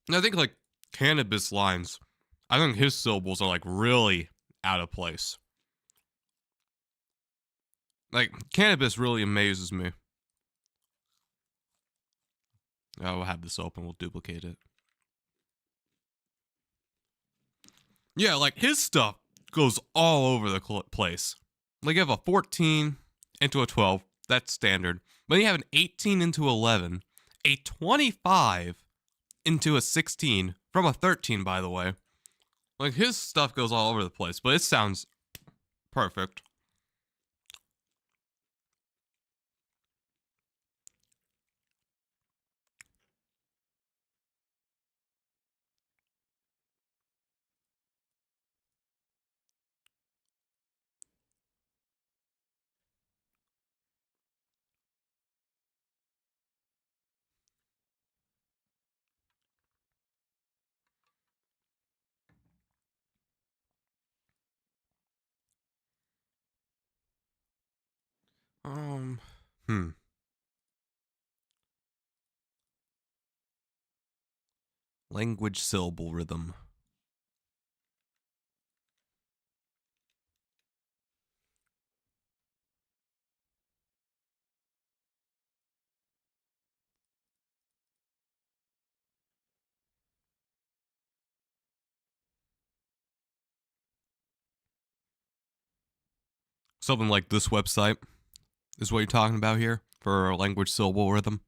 And I think like Cannabis lines, I think his syllables are like really out of place. Like Cannabis really amazes me. Oh, we'll have this open. We'll duplicate it. Yeah, like his stuff goes all over the place. Like you have a 14 into a 12. That's standard. But you have an 18 into 11. A 25 into a 16. From a 13, by the way. Like his stuff goes all over the place. But it sounds perfect. Language syllable rhythm. Something like this website is what you're talking about here for a language syllable rhythm.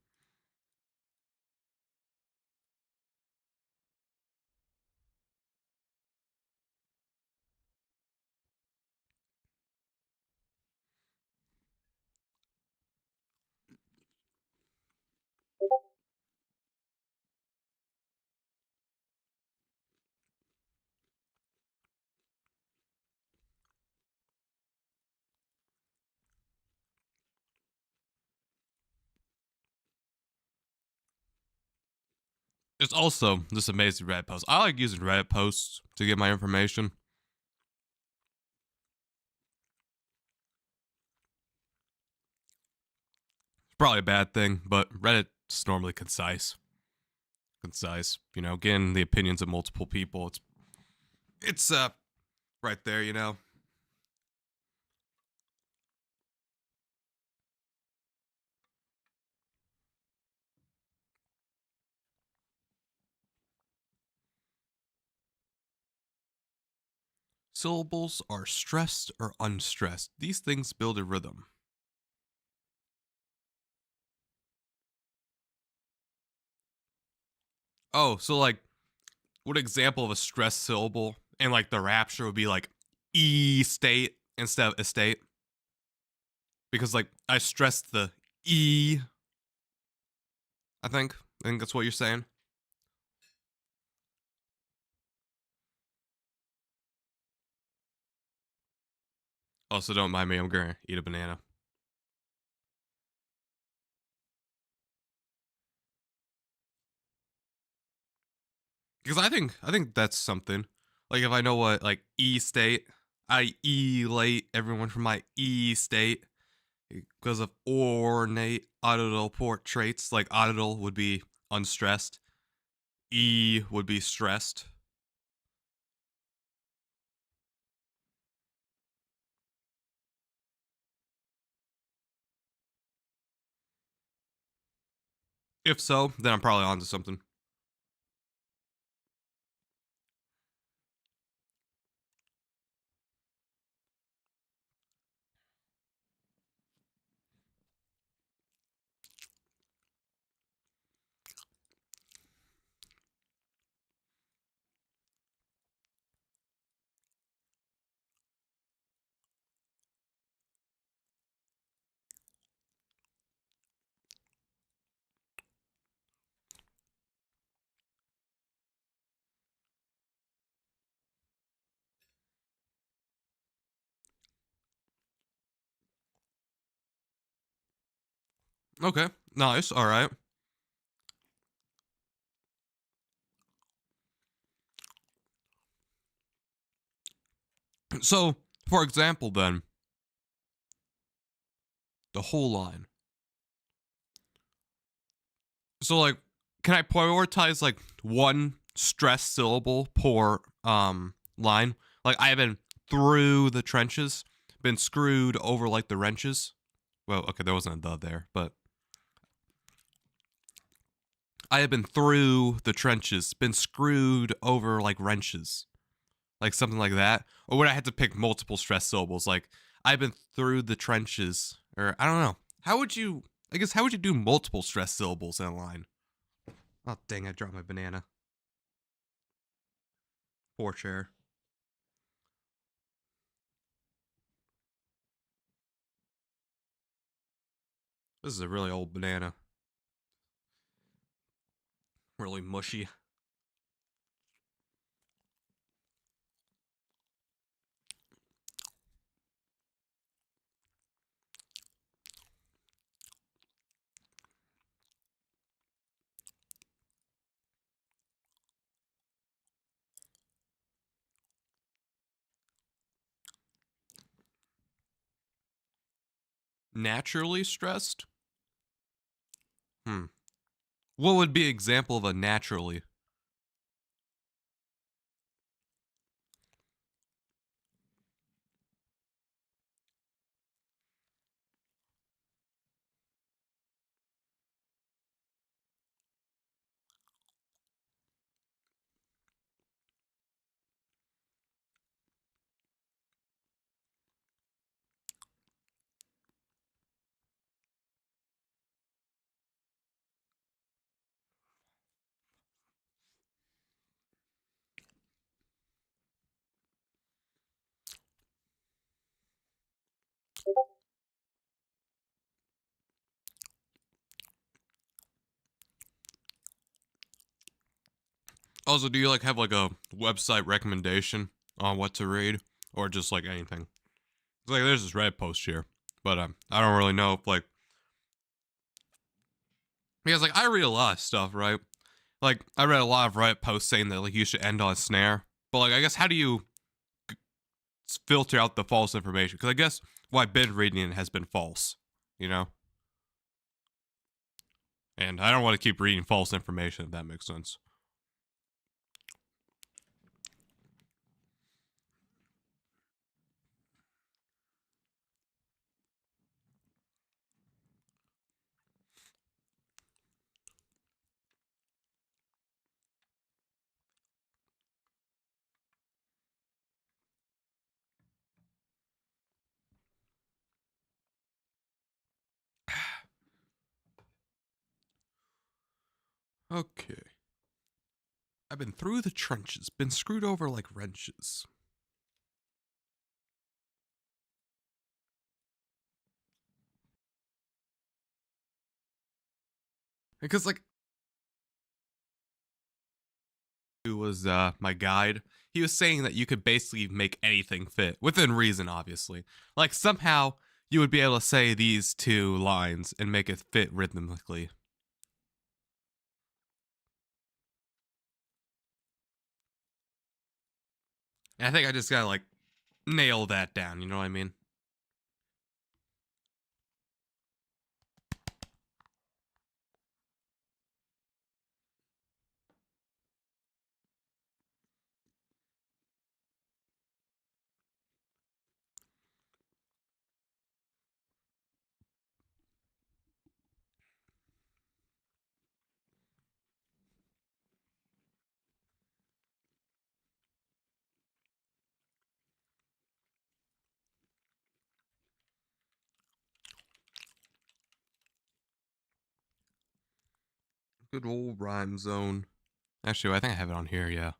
It's also this amazing Reddit post. I like using Reddit posts to get my information. It's probably a bad thing, but Reddit's normally concise. You know, getting the opinions of multiple people. It's It's right there, you know. Syllables are stressed or unstressed. These things build a rhythm. Oh, so like, what example of a stressed syllable in like the RAPture would be like E state instead of estate? Because like I stressed the E. I think that's what you're saying. Oh, so don't mind me. I'm gonna eat a banana. Because I think that's something. Like if I know what like E state, I elate everyone from my E state because of ornate audital portraits. Like audital would be unstressed, E would be stressed. If so, then I'm probably onto something. Okay, nice. All right. So, for example, then the whole line. So, like, can I prioritize like one stress syllable per line? Like, I have been through the trenches, been screwed over like the wrenches. Well, okay, there wasn't a the there, but I have been through the trenches, been screwed over like wrenches, like something like that. Or would I have to pick multiple stress syllables? Like, I've been through the trenches, or I don't know. How would you? I guess how would you do multiple stress syllables in a line? Oh dang! I dropped my banana. Poor chair. This is a really old banana. Really mushy. Naturally stressed? What would be an example of a naturally? Also, do you like have like a website recommendation on what to read, or just like anything? It's like there's this Reddit post here, but I don't really know if like because like I read a lot of stuff, right? Like I read a lot of Reddit posts saying that like you should end on a snare, but like I guess how do you filter out the false information? Because I guess what I've been reading has been false, you know. And I don't want to keep reading false information if that makes sense. Okay. I've been through the trenches, been screwed over like wrenches. Because, like, who was my guide, he was saying that you could basically make anything fit, within reason, obviously. Like, somehow you would be able to say these two lines and make it fit rhythmically. And I think I just gotta, like, nail that down, you know what I mean? Good old rhyme zone. Actually, I think I have it on here, yeah.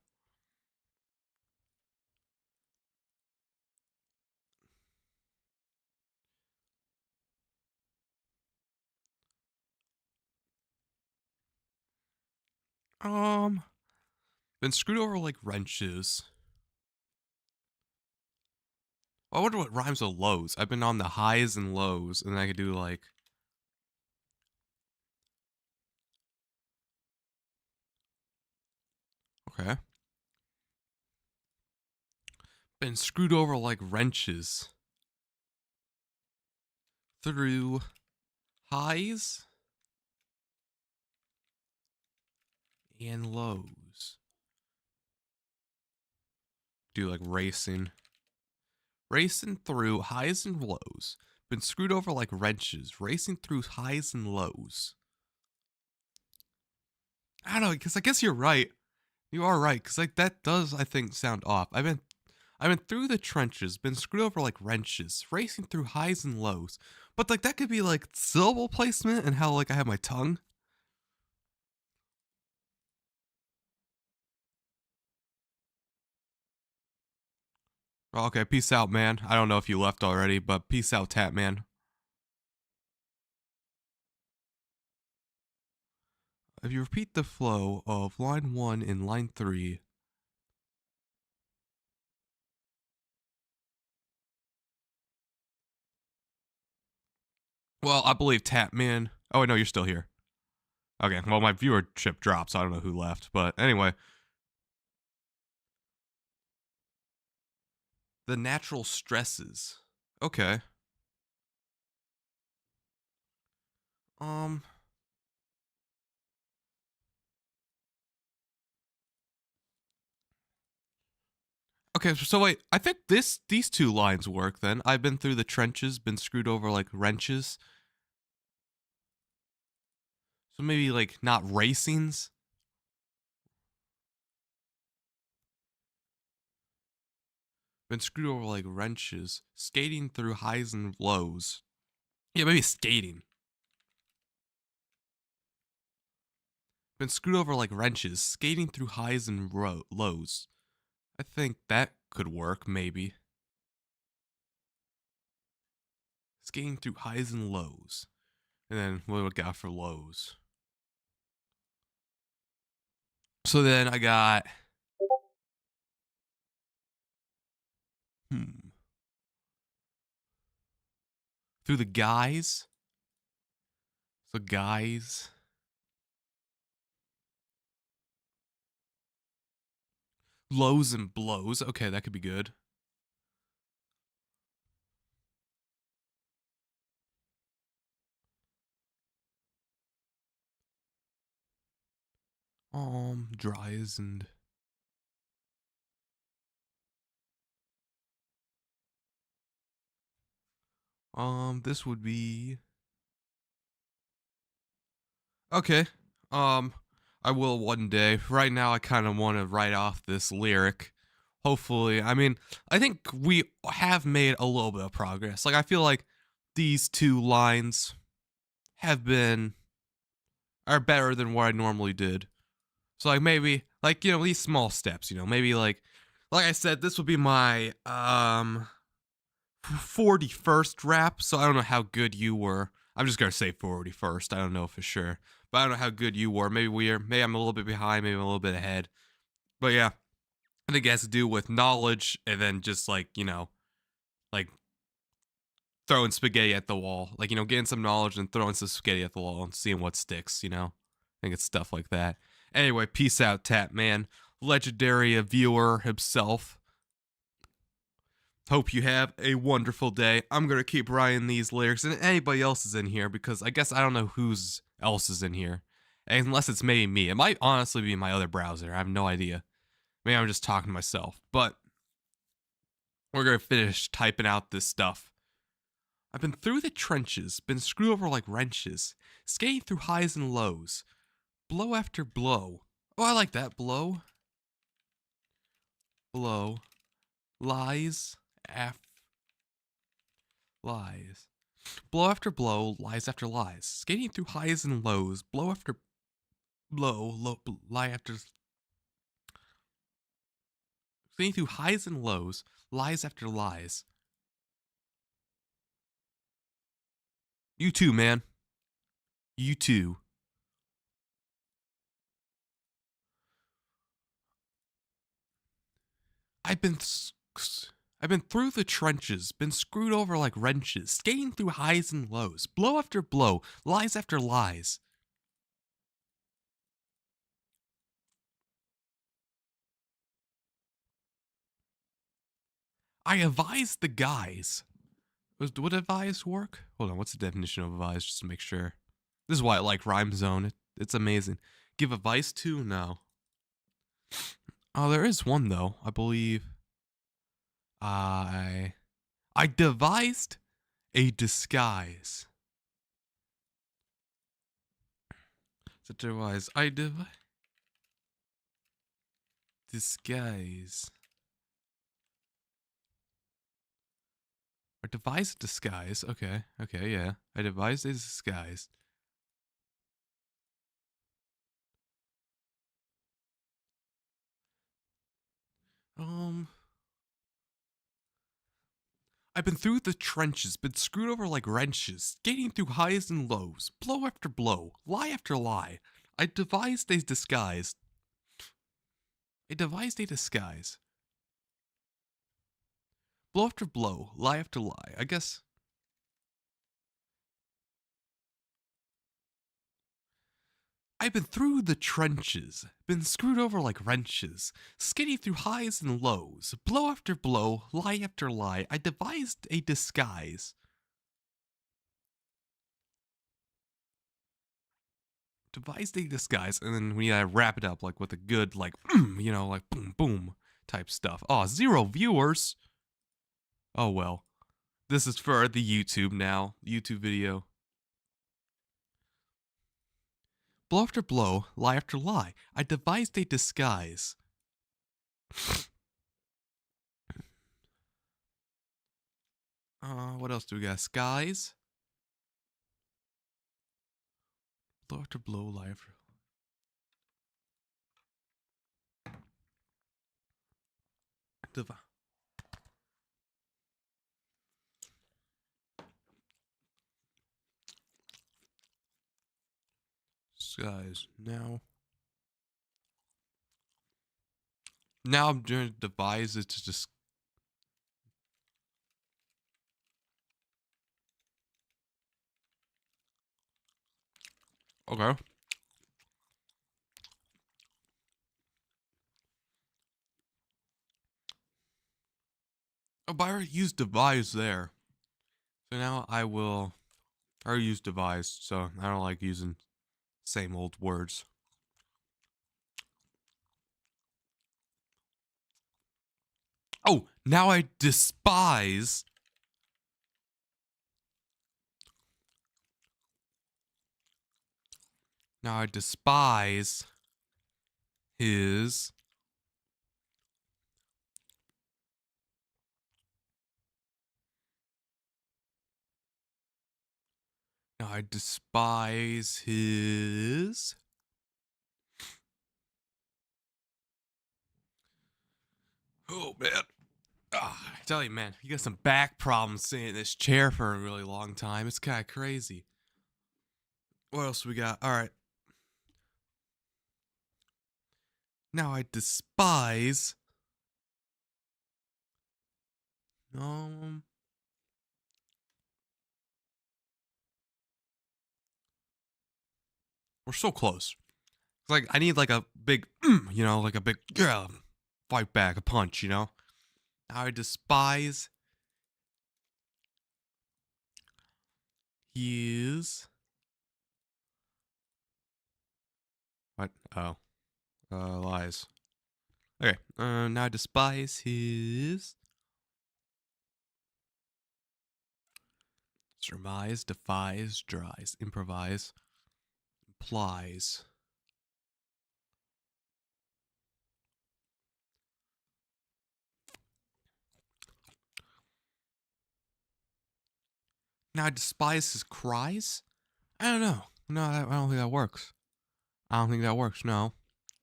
Been screwed over like wrenches. I wonder what rhymes with lows. I've been on the highs and lows, and I could do like... Okay. Been screwed over like wrenches. Through highs and lows. Do like racing. Racing through highs and lows. Been screwed over like wrenches. Racing through highs and lows. I don't know, because I guess you're right. You are right, because like that does, I think, sound off. I've been through the trenches, been screwed over like wrenches, racing through highs and lows. But like that could be like syllable placement and how like I have my tongue. Okay, peace out, man. I don't know if you left already, but peace out, Tatman. If you repeat the flow of line 1 and line 3, well, I believe Tatman. Oh, wait, no, you're still here. Okay, well, my viewership dropped, so I don't know who left. But anyway, the natural stresses. Okay. Um. Okay, so wait, I think these two lines work then. I've been through the trenches, been screwed over like wrenches. So maybe like not racings. Been screwed over like wrenches. Skating through highs and lows. Yeah, maybe skating. Been screwed over like wrenches. Skating through highs and lows. I think that could work, maybe. Skating through highs and lows. And then what do we got for lows? So then I got... Through the guys. So guys. Lows and blows. Okay, that could be good. Dries and... this would be... Okay. I will one day. Right now, I kind of want to write off this lyric. Hopefully. I mean, I think we have made a little bit of progress. Like, I feel like these two lines have been are better than what I normally did. So like maybe like these small steps, maybe like I said, this would be my 41st rap. So I don't know how good you were. I'm just gonna say 41st. I don't know for sure, but I don't know how good you were. Maybe I'm a little bit behind, maybe I'm a little bit ahead. But yeah, I think it has to do with knowledge and then just like like throwing spaghetti at the wall, like getting some knowledge and throwing some spaghetti at the wall and seeing what sticks. I think it's stuff like that. Anyway, peace out, Tatman, legendary viewer himself. Hope you have a wonderful day. I'm gonna keep writing these lyrics, and anybody else is in here because I guess I don't know who's else is in here, unless it's maybe me. It might honestly be my other browser. I have no idea. Maybe I'm just talking to myself. But we're gonna finish typing out this stuff. I've been through the trenches, been screwed over like wrenches, skating through highs and lows, blow after blow. Oh, I like that. Blow. Blow. Lies. Lies. Blow after blow, lies after lies. Skating through highs and lows, blow after blow, lie after. Skating through highs and lows, lies after lies. You too, man. You too. I've been through the trenches, been screwed over like wrenches, skating through highs and lows, blow after blow, lies after lies. I advised the guys. Would advise work? Hold on, what's the definition of advise, just to make sure? This is why I like Rhyme Zone. It's amazing. Give advice to? No. Oh, there is one though, I believe. I devised a disguise. Otherwise, disguise. I devised a disguise. Okay, yeah. I devised a disguise. I've been through the trenches, been screwed over like wrenches, skating through highs and lows, blow after blow, lie after lie. I devised a disguise. Blow after blow, lie after lie. I guess. I've been through the trenches, been screwed over like wrenches, skating through highs and lows, blow after blow, lie after lie. I devised a disguise. And then we wrap it up like with a good like like boom boom type stuff. Oh, 0 viewers. Oh well. This is for the YouTube now. YouTube video. Blow after blow, lie after lie. I devised a disguise. What else do we got? Skies. Blow after blow, lie after. Skies. Now I'm doing devise it to just. Okay. Oh, but I already used devise there. So now I already use devise, so I don't like using same old words. Oh, now I despise. Now I despise his Now I despise his. Oh man. I tell you, man, you got some back problems sitting in this chair for a really long time. It's kind of crazy. What else we got? All right. Now I despise. We're so close. It's like I need like a big, like a big fight back, a punch, Now I despise his. What? Oh, lies. Okay. Now I despise his. Surmise, defies, dries, improvise, implies. Now I despise his cries? I don't know. No, I don't think that works. I don't think that works. No.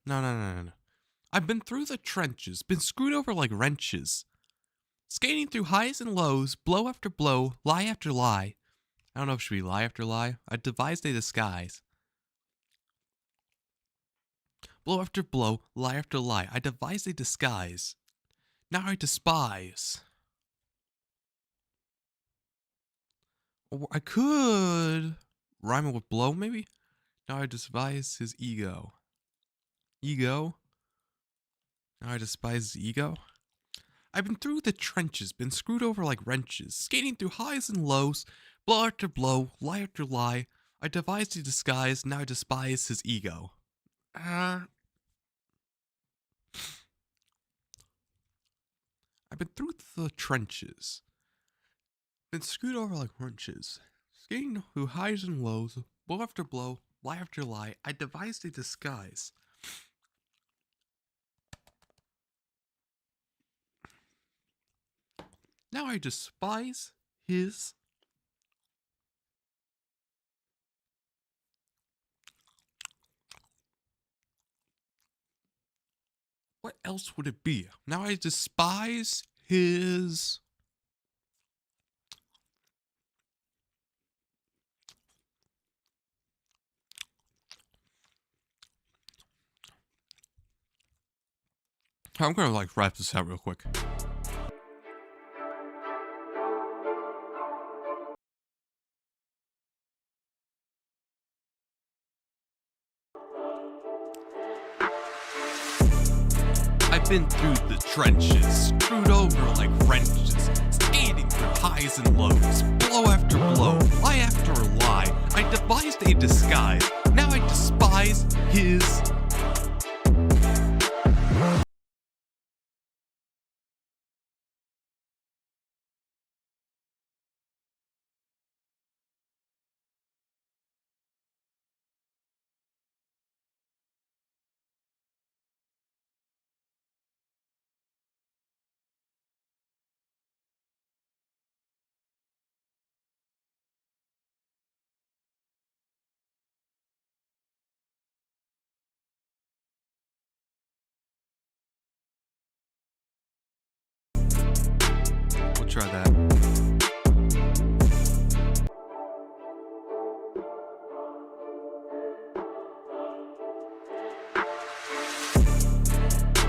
No. I've been through the trenches, been screwed over like wrenches. Skating through highs and lows, blow after blow, lie after lie. I don't know if it should be lie after lie. I devised a disguise. Blow after blow, lie after lie. I devised a disguise. Now I despise. Or I could rhyme it with blow, maybe? Now I despise his ego. Ego? Now I despise his ego? I've been through the trenches, been screwed over like wrenches, skating through highs and lows, blow after blow, lie after lie. I devised a disguise, now I despise his ego. I've been through the trenches, been screwed over like wrenches, skating through highs and lows, blow after blow, lie after lie. I devised a disguise. Now I despise his. What else would it be? Now I despise his. I'm gonna like wrap this out real quick. I've been through the trenches, screwed over like wrenches, skating through highs and lows, blow after blow, lie after lie. I devised a disguise. Now I despise his. We'll try that.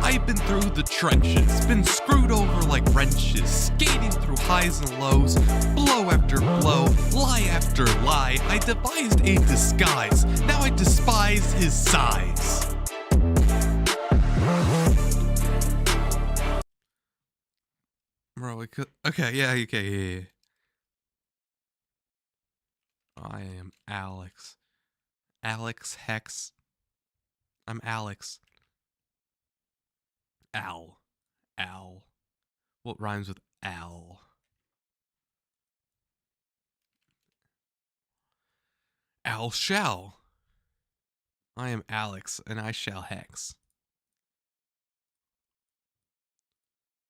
I've been through the trenches, been screwed over like wrenches, skating through highs and lows, blow after blow, lie after lie. I devised a disguise. Now I despise his size. Bro, we could. Okay, yeah. I am Alex. Alex Hex. I'm Alex. Al. What rhymes with Al? Al shall. I am Alex, and I shall hex.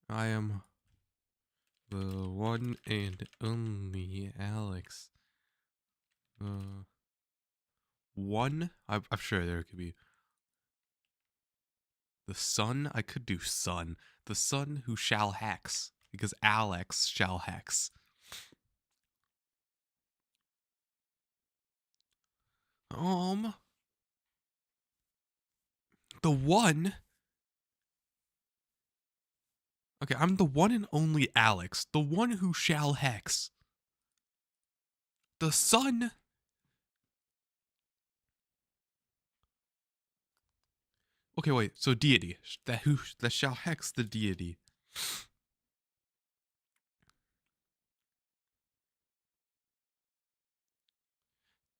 I am the one and only Alex. One. I'm sure there could be. The son? I could do son. The son who shall hex. Because Alex shall hex. The one. Okay, I'm the one and only Alex. The one who shall hex. The son. Okay, wait. So deity. That shall hex the deity.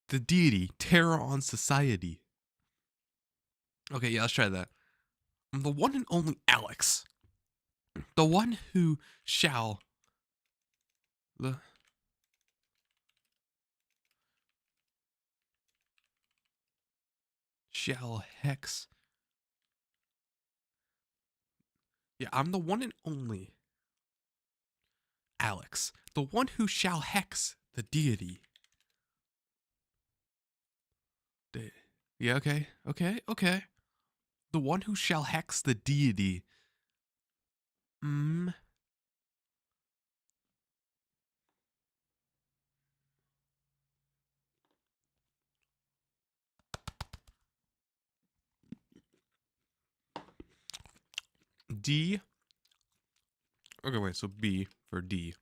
The deity. Terror on society. Okay, yeah, let's try that. I'm the one and only Alex. The one who shall. Shall hex. Yeah, I'm the one and only Alex. The one who shall hex the deity. Yeah, okay. The one who shall hex the deity. D. Okay, wait, so B for D.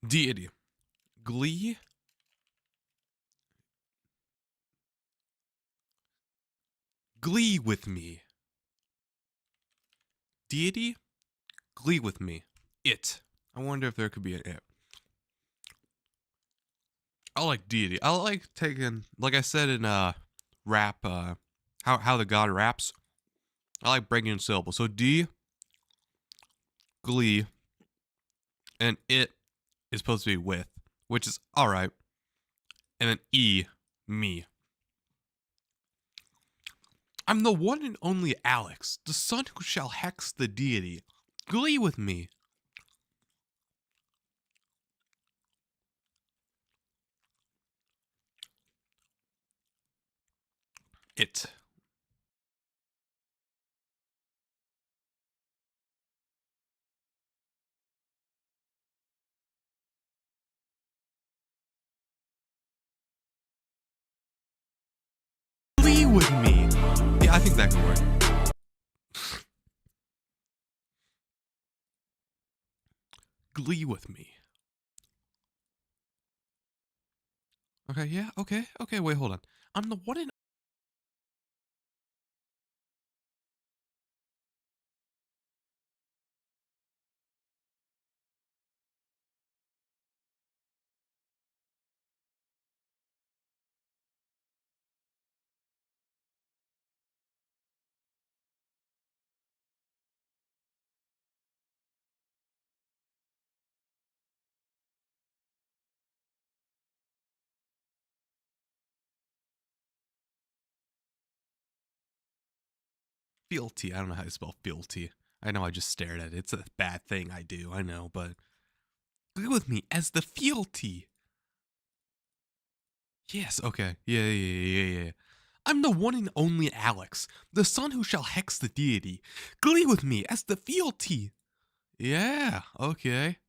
Deity. Glee. Glee with me. Deity. Glee with me. It. I wonder if there could be an it. I like deity. I like taking, like I said in rap, how the god raps. I like breaking in syllables. So D, glee, and it is supposed to be with, which is alright. And then E, me. I'm the one and only Alex, the son who shall hex the deity. Glee with me. It. Glee with me. Yeah, I think that could work. Glee with me. Okay, yeah, okay, wait, hold on. I'm the one and fealty. I don't know how to spell fealty. I know I just stared at it. It's a bad thing I do, I know, but glee with me as the fealty. Yes, okay. Yeah. I'm the one and only Alex, the son who shall hex the deity. Glee with me as the fealty. Yeah, okay.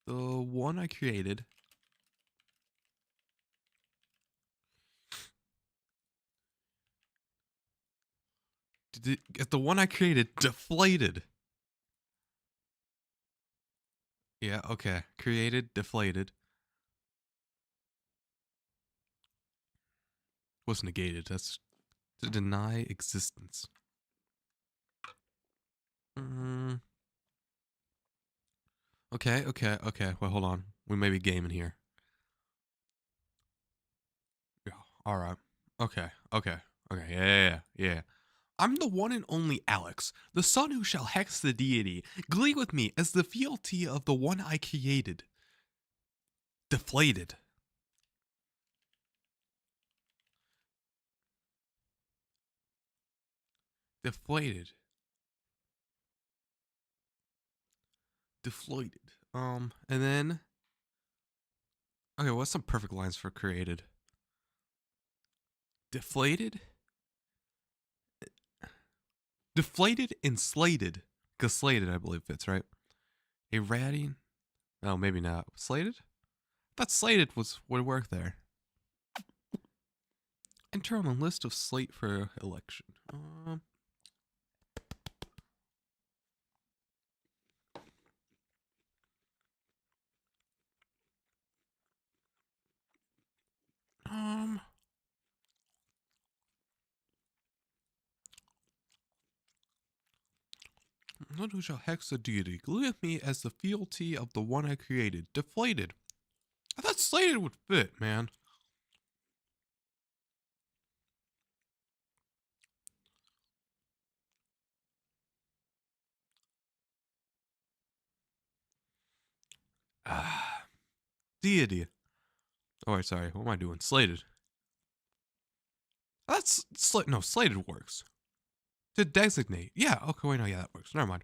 The one I created. The one I created deflated. Yeah, okay. Created, deflated. Was negated. That's to deny existence. Okay. Well, hold on. We may be gaming here. Yeah. All right. Okay. Yeah. I'm the one and only Alex, the son who shall hex the deity. Glee with me as the fealty of the one I created. Deflated. Deflated. Deflated. And then... Okay, what's some perfect lines for created? Deflated? Deflated and slated. Because slated, I believe, fits, right? A ratting... Oh, maybe not. Slated? I thought slated would work there. Enter on the list of slate for election. One who shall hex the deity. Glee with me as the fealty of the one I created. Deflated. I thought slated would fit, man. Deity. Oh, wait, sorry. What am I doing? Slated. That's no, slated works. To designate. Yeah, okay, wait, no, yeah, that works. Never mind.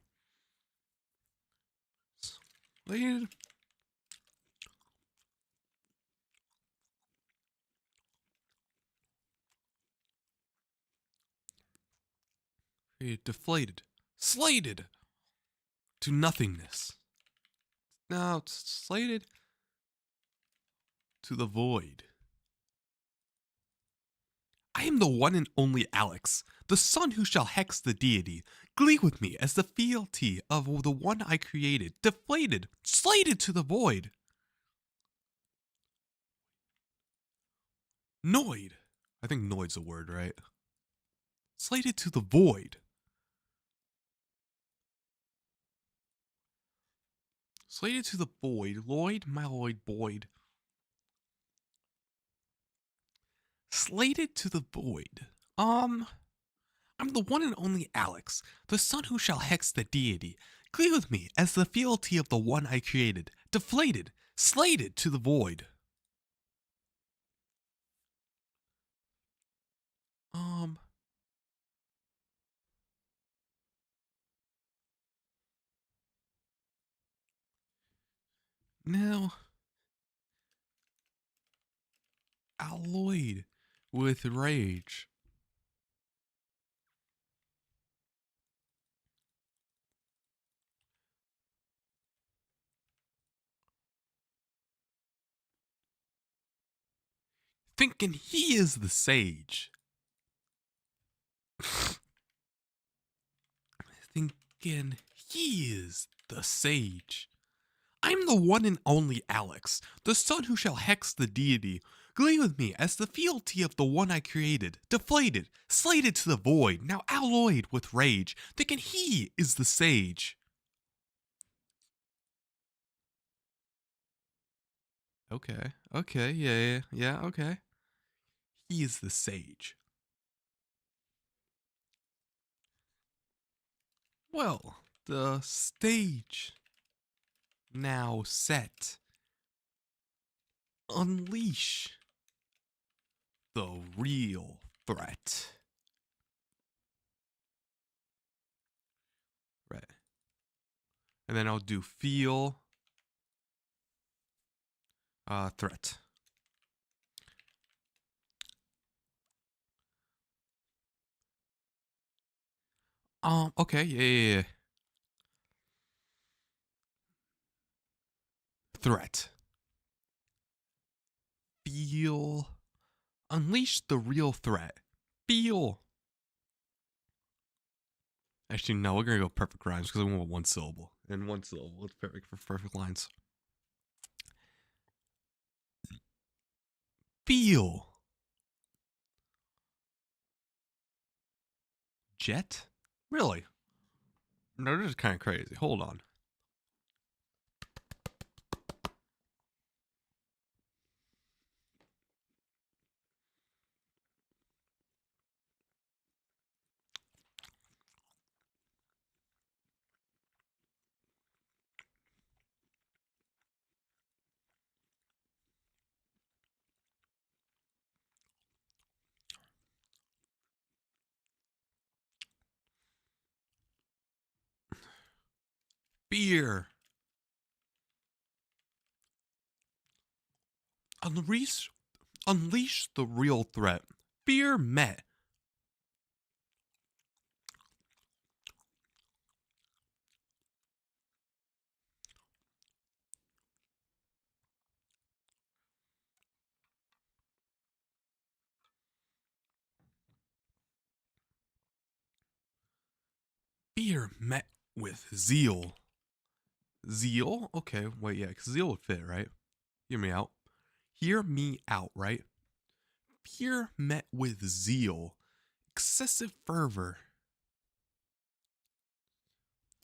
Slated. Deflated. Slated to nothingness. Now it's slated to the void. I am the one and only Alex, the son who shall hex the deity. Glee with me as the fealty of the one I created. Deflated, slated to the void. Noid. I think noid's a word, right? Slated to the void. Slated to the void. Lloyd, my Lloyd, Boyd. Slated to the void. I'm the one and only Alex, the son who shall hex the deity. Glee with me as the fealty of the one I created. Deflated, slated to the void. Now, alloyed with rage. Thinking he is the sage. Thinking he is the sage. I'm the one and only Alex, the son who shall hex the deity. Glee with me as the fealty of the one I created. Deflated, slated to the void, now alloyed with rage. Thinking he is the sage. Okay, yeah, okay. He is the sage. Well, the stage now set. Unleash the real threat. Right. And then I'll do feel threat. Okay, yeah. Threat. Feel. Unleash the real threat. Feel. Actually, no, we're gonna go perfect rhymes because I want one syllable. And one syllable is perfect for perfect lines. Feel. Jet? Really? No, this is kind of crazy. Hold on. Fear. Unleash the real threat. Fear met. Fear met with zeal. Zeal? Okay, wait, yeah, because zeal would fit, right? Hear me out. Hear me out, right? Fear met with zeal. Excessive fervor.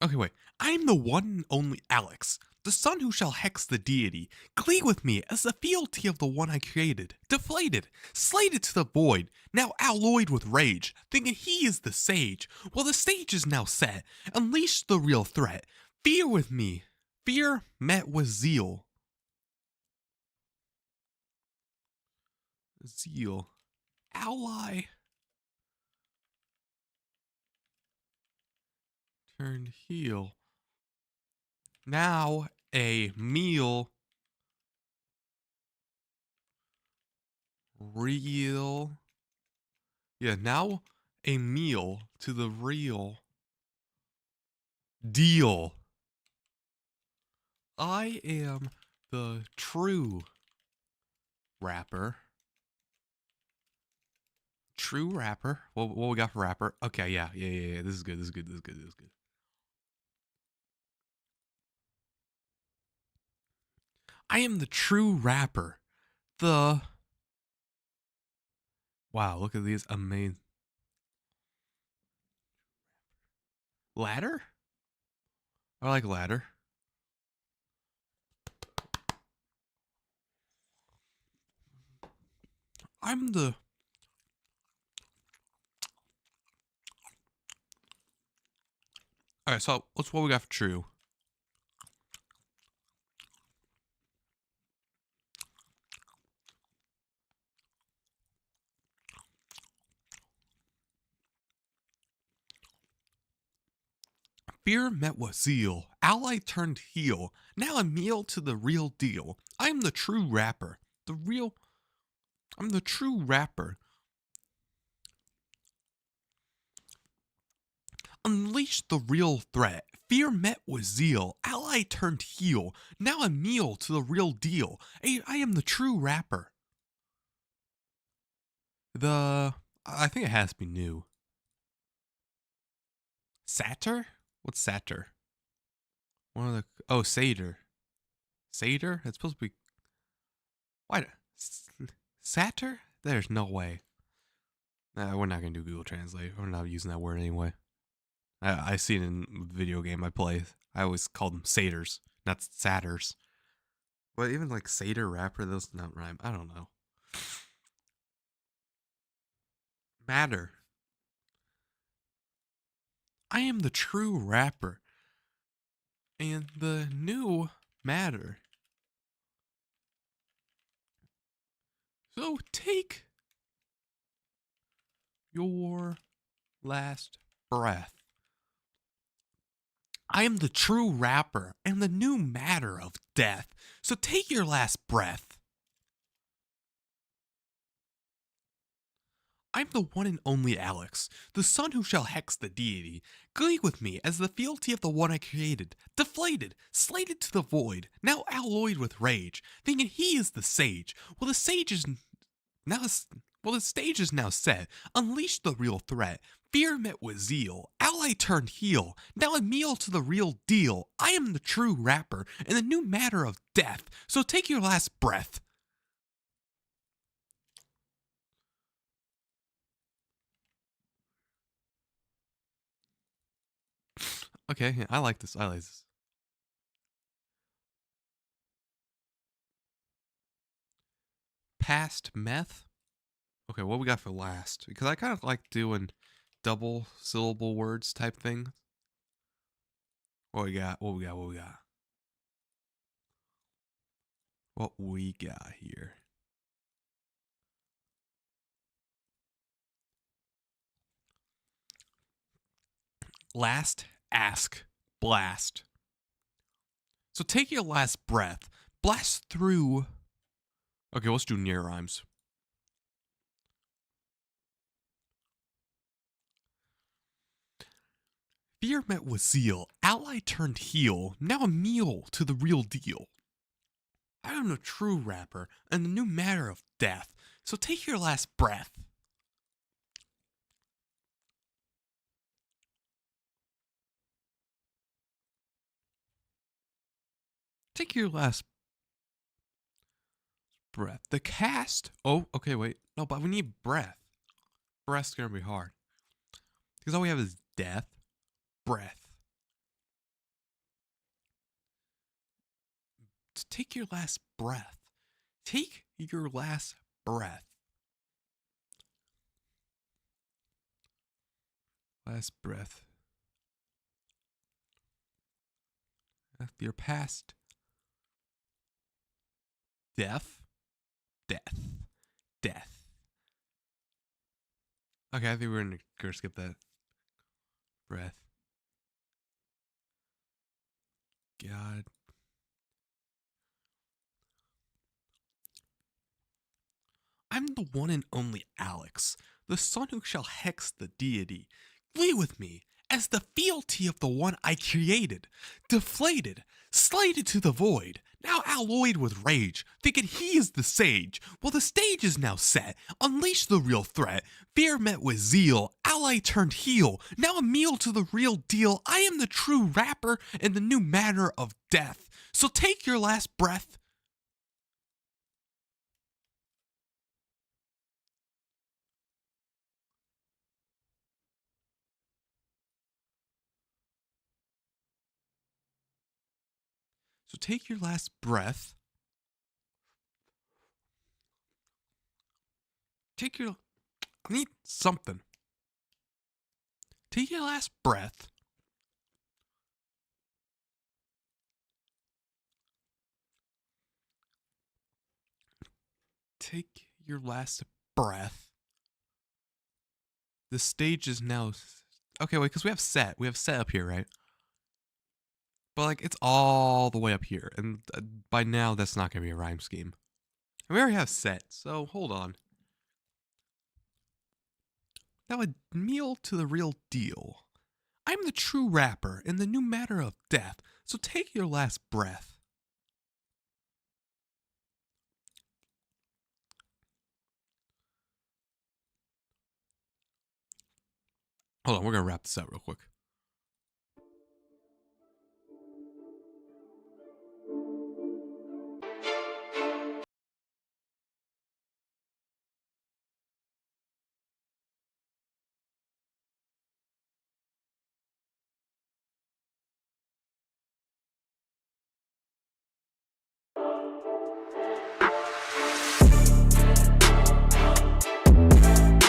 Okay, wait. I am the one and only Alex, the son who shall hex the deity. Glee with me as the fealty of the one I created. Deflated, slated to the void, now alloyed with rage, thinking he is the sage. Well, the stage is now set. Unleash the real threat. Fear with me. Fear met with zeal. Zeal. Ally. Turned heel. Now a meal. Real. Yeah, now a meal to the real deal. I am the true rapper. True rapper. What we got for rapper? Okay, yeah. This is good. This is good. I am the true rapper. The wow, look at these amazing ladder. I like ladder. I'm the Alright, so what's what we got for true? Fear met with zeal. Ally turned heel. Now a meal to the real deal. I am the true rapper. I'm the true rapper. Unleash the real threat. Fear met with zeal. Ally turned heel. Now a meal to the real deal. I am the true rapper. I think it has to be new. Satyr? What's satyr? One of the satyr. Satyr? It's supposed to be. Why? Satyr? There's no way. Nah, we're not gonna do Google Translate. We're not using that word anyway. I see it in video game I play. I always call them satyrs, not satyrs. But even like satyr rapper, those not rhyme. I don't know. Matter. I am the true rapper. And the new matter. So take your last breath. I am the true rapper and the new matter of death. So take your last breath. I'm the one and only Alex, the son who shall hex the deity. Glee with me as the fealty of the one I created. Deflated, slated to the void, now alloyed with rage, thinking he is the sage. Well, the stage is now. Well, the stage is now set. Unleash the real threat. Fear met with zeal. Ally turned heel. Now a meal to the real deal. I am the true rapper and the new matter of death. So take your last breath. Okay, yeah, I like this. I like this. Past meth. Okay, what we got for last? Because I kind of like doing double syllable words type thing. What we got? What we got? What we got? What we got here? Last, ask, blast. So take your last breath, blast through. Okay, let's do near rhymes. Fear met with zeal, ally turned heel, now a meal to the real deal. I am a true rapper, and the new matter of death, so take your last breath. Take your last breath. The cast. Oh, okay, wait. No, but we need breath. Breath's gonna be hard. Because all we have is death, breath. So take your last breath. Take your last breath. Last breath. After your past. Death. Death. Death. Okay, I think we're gonna skip that. Breath. God. I'm the one and only Alex, the son who shall hex the deity. Flee with me as the fealty of the one I created, deflated, slated to the void, now alloyed with rage, thinking he is the sage. Well, the stage is now set. Unleash the real threat. Fear met with zeal, ally turned heel, now a meal to the real deal. I am the true rapper in the new matter of death. So take your last breath. So take your last breath. Take your... I need something. Take your last breath. Take your last breath. The stage is now... Okay, wait, because we have set. We have set up here, right? But, like, it's all the way up here. And by now, that's not going to be a rhyme scheme. And we already have set, so hold on. Now a meal to the real deal. I'm the true rapper in the new matter of death, so take your last breath. Hold on, we're going to wrap this out real quick.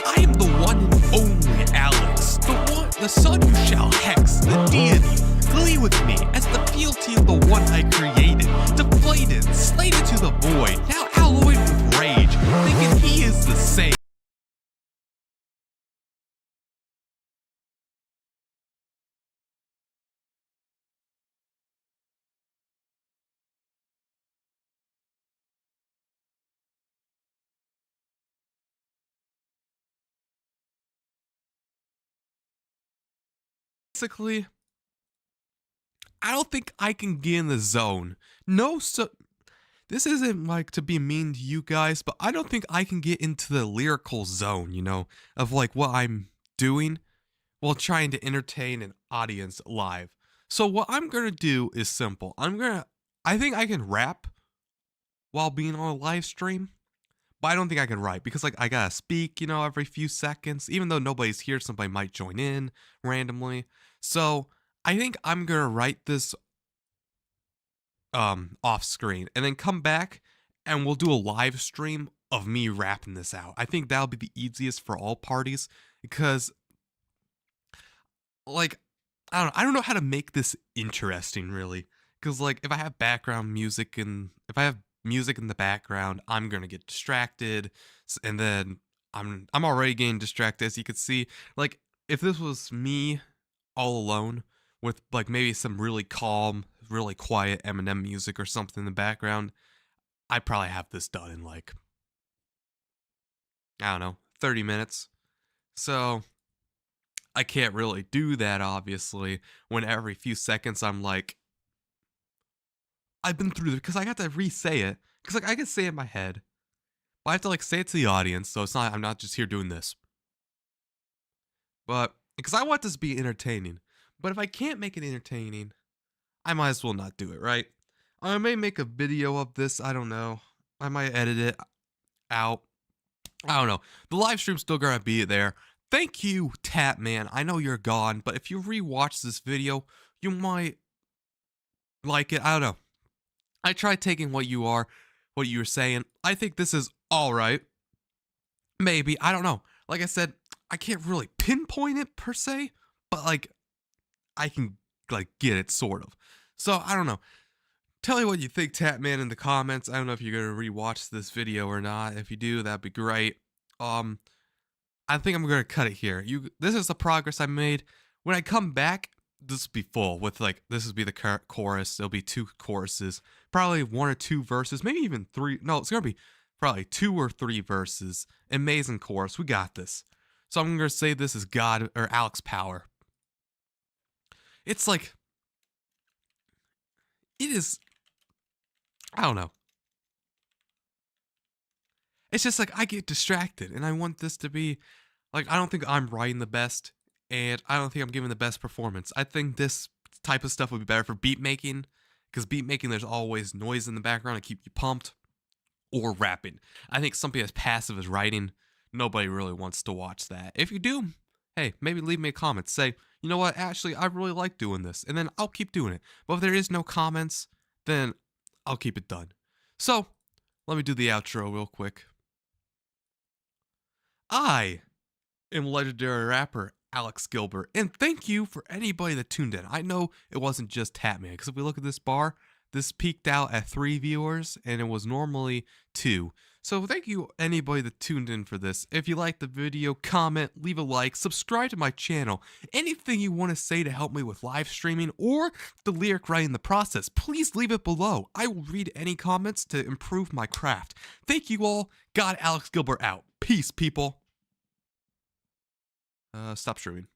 I am the one and only Alex, the son who shall hex the deity. Glee with me as the fealty of the one I created, deflated, slated to the void, now alloyed with rage, thinking he is the same. Basically, I don't think I can get in the zone. No, so this isn't like to be mean to you guys, but I don't think I can get into the lyrical zone, you know, of like what I'm doing while trying to entertain an audience live. So what I'm gonna do is simple. I think I can rap while being on a live stream, but I don't think I can write because like I gotta speak, you know, every few seconds. Even though nobody's here, somebody might join in randomly. So I think I'm gonna write this off screen and then come back and we'll do a live stream of me rapping this out. I think that'll be the easiest for all parties because like I don't know how to make this interesting really, because like if I have background music and if I have music in the background, I'm gonna get distracted, and then I'm already getting distracted, as you can see. Like if this was me all alone with like maybe some really calm really quiet Eminem music or something in the background, I probably have this done in like, I don't know, 30 minutes. So I can't really do that, obviously, when every few seconds I'm like, I've been through this, because I got to re-say it, because like I can say it in my head, but I have to like say it to the audience, so it's not, I'm not just here doing this. But because I want this to be entertaining, but if I can't make it entertaining, I might as well not do it, right? I may make a video of this, I don't know. I might edit it out. I don't know. The live stream's still gonna be there. Thank you, Tatman. I know you're gone, but if you rewatch this video, you might like it. I don't know. I tried taking what you were saying. I think this is alright. Maybe. I don't know. Like I said, I can't really pinpoint it per se, but like I can like get it sort of. So I don't know. Tell me what you think, Tatman, in the comments. I don't know if you're gonna rewatch this video or not. If you do, that'd be great. I think I'm gonna cut it here. This is the progress I made. When I come back, this will be full with like, this will be the chorus. There'll be 2 choruses, probably 1 or 2 verses, maybe even 3. No, it's gonna be probably 2 or 3 verses. Amazing chorus. We got this. So I'm gonna say this is God or Alex Power. It's like, it is, I don't know. It's just like I get distracted and I want this to be like, I don't think I'm writing the best and I don't think I'm giving the best performance. I think this type of stuff would be better for beat making, because beat making, there's always noise in the background to keep you pumped, or rapping. I think something as passive as writing, nobody really wants to watch that. If you do, hey, maybe leave me a comment. Say, you know what, actually, I really like doing this, and then I'll keep doing it. But if there is no comments, then I'll keep it done. So, let me do the outro real quick. I am legendary rapper Alex Gilbert, and thank you for anybody that tuned in. I know it wasn't just Tatman, because if we look at this bar, this peaked out at 3 viewers, and it was normally 2. So thank you anybody that tuned in for this. If you liked the video, comment, leave a like, subscribe to my channel. Anything you want to say to help me with live streaming or the lyric writing the process, please leave it below. I will read any comments to improve my craft. Thank you all. God Alex Gilbert out. Peace, people. Stop streaming.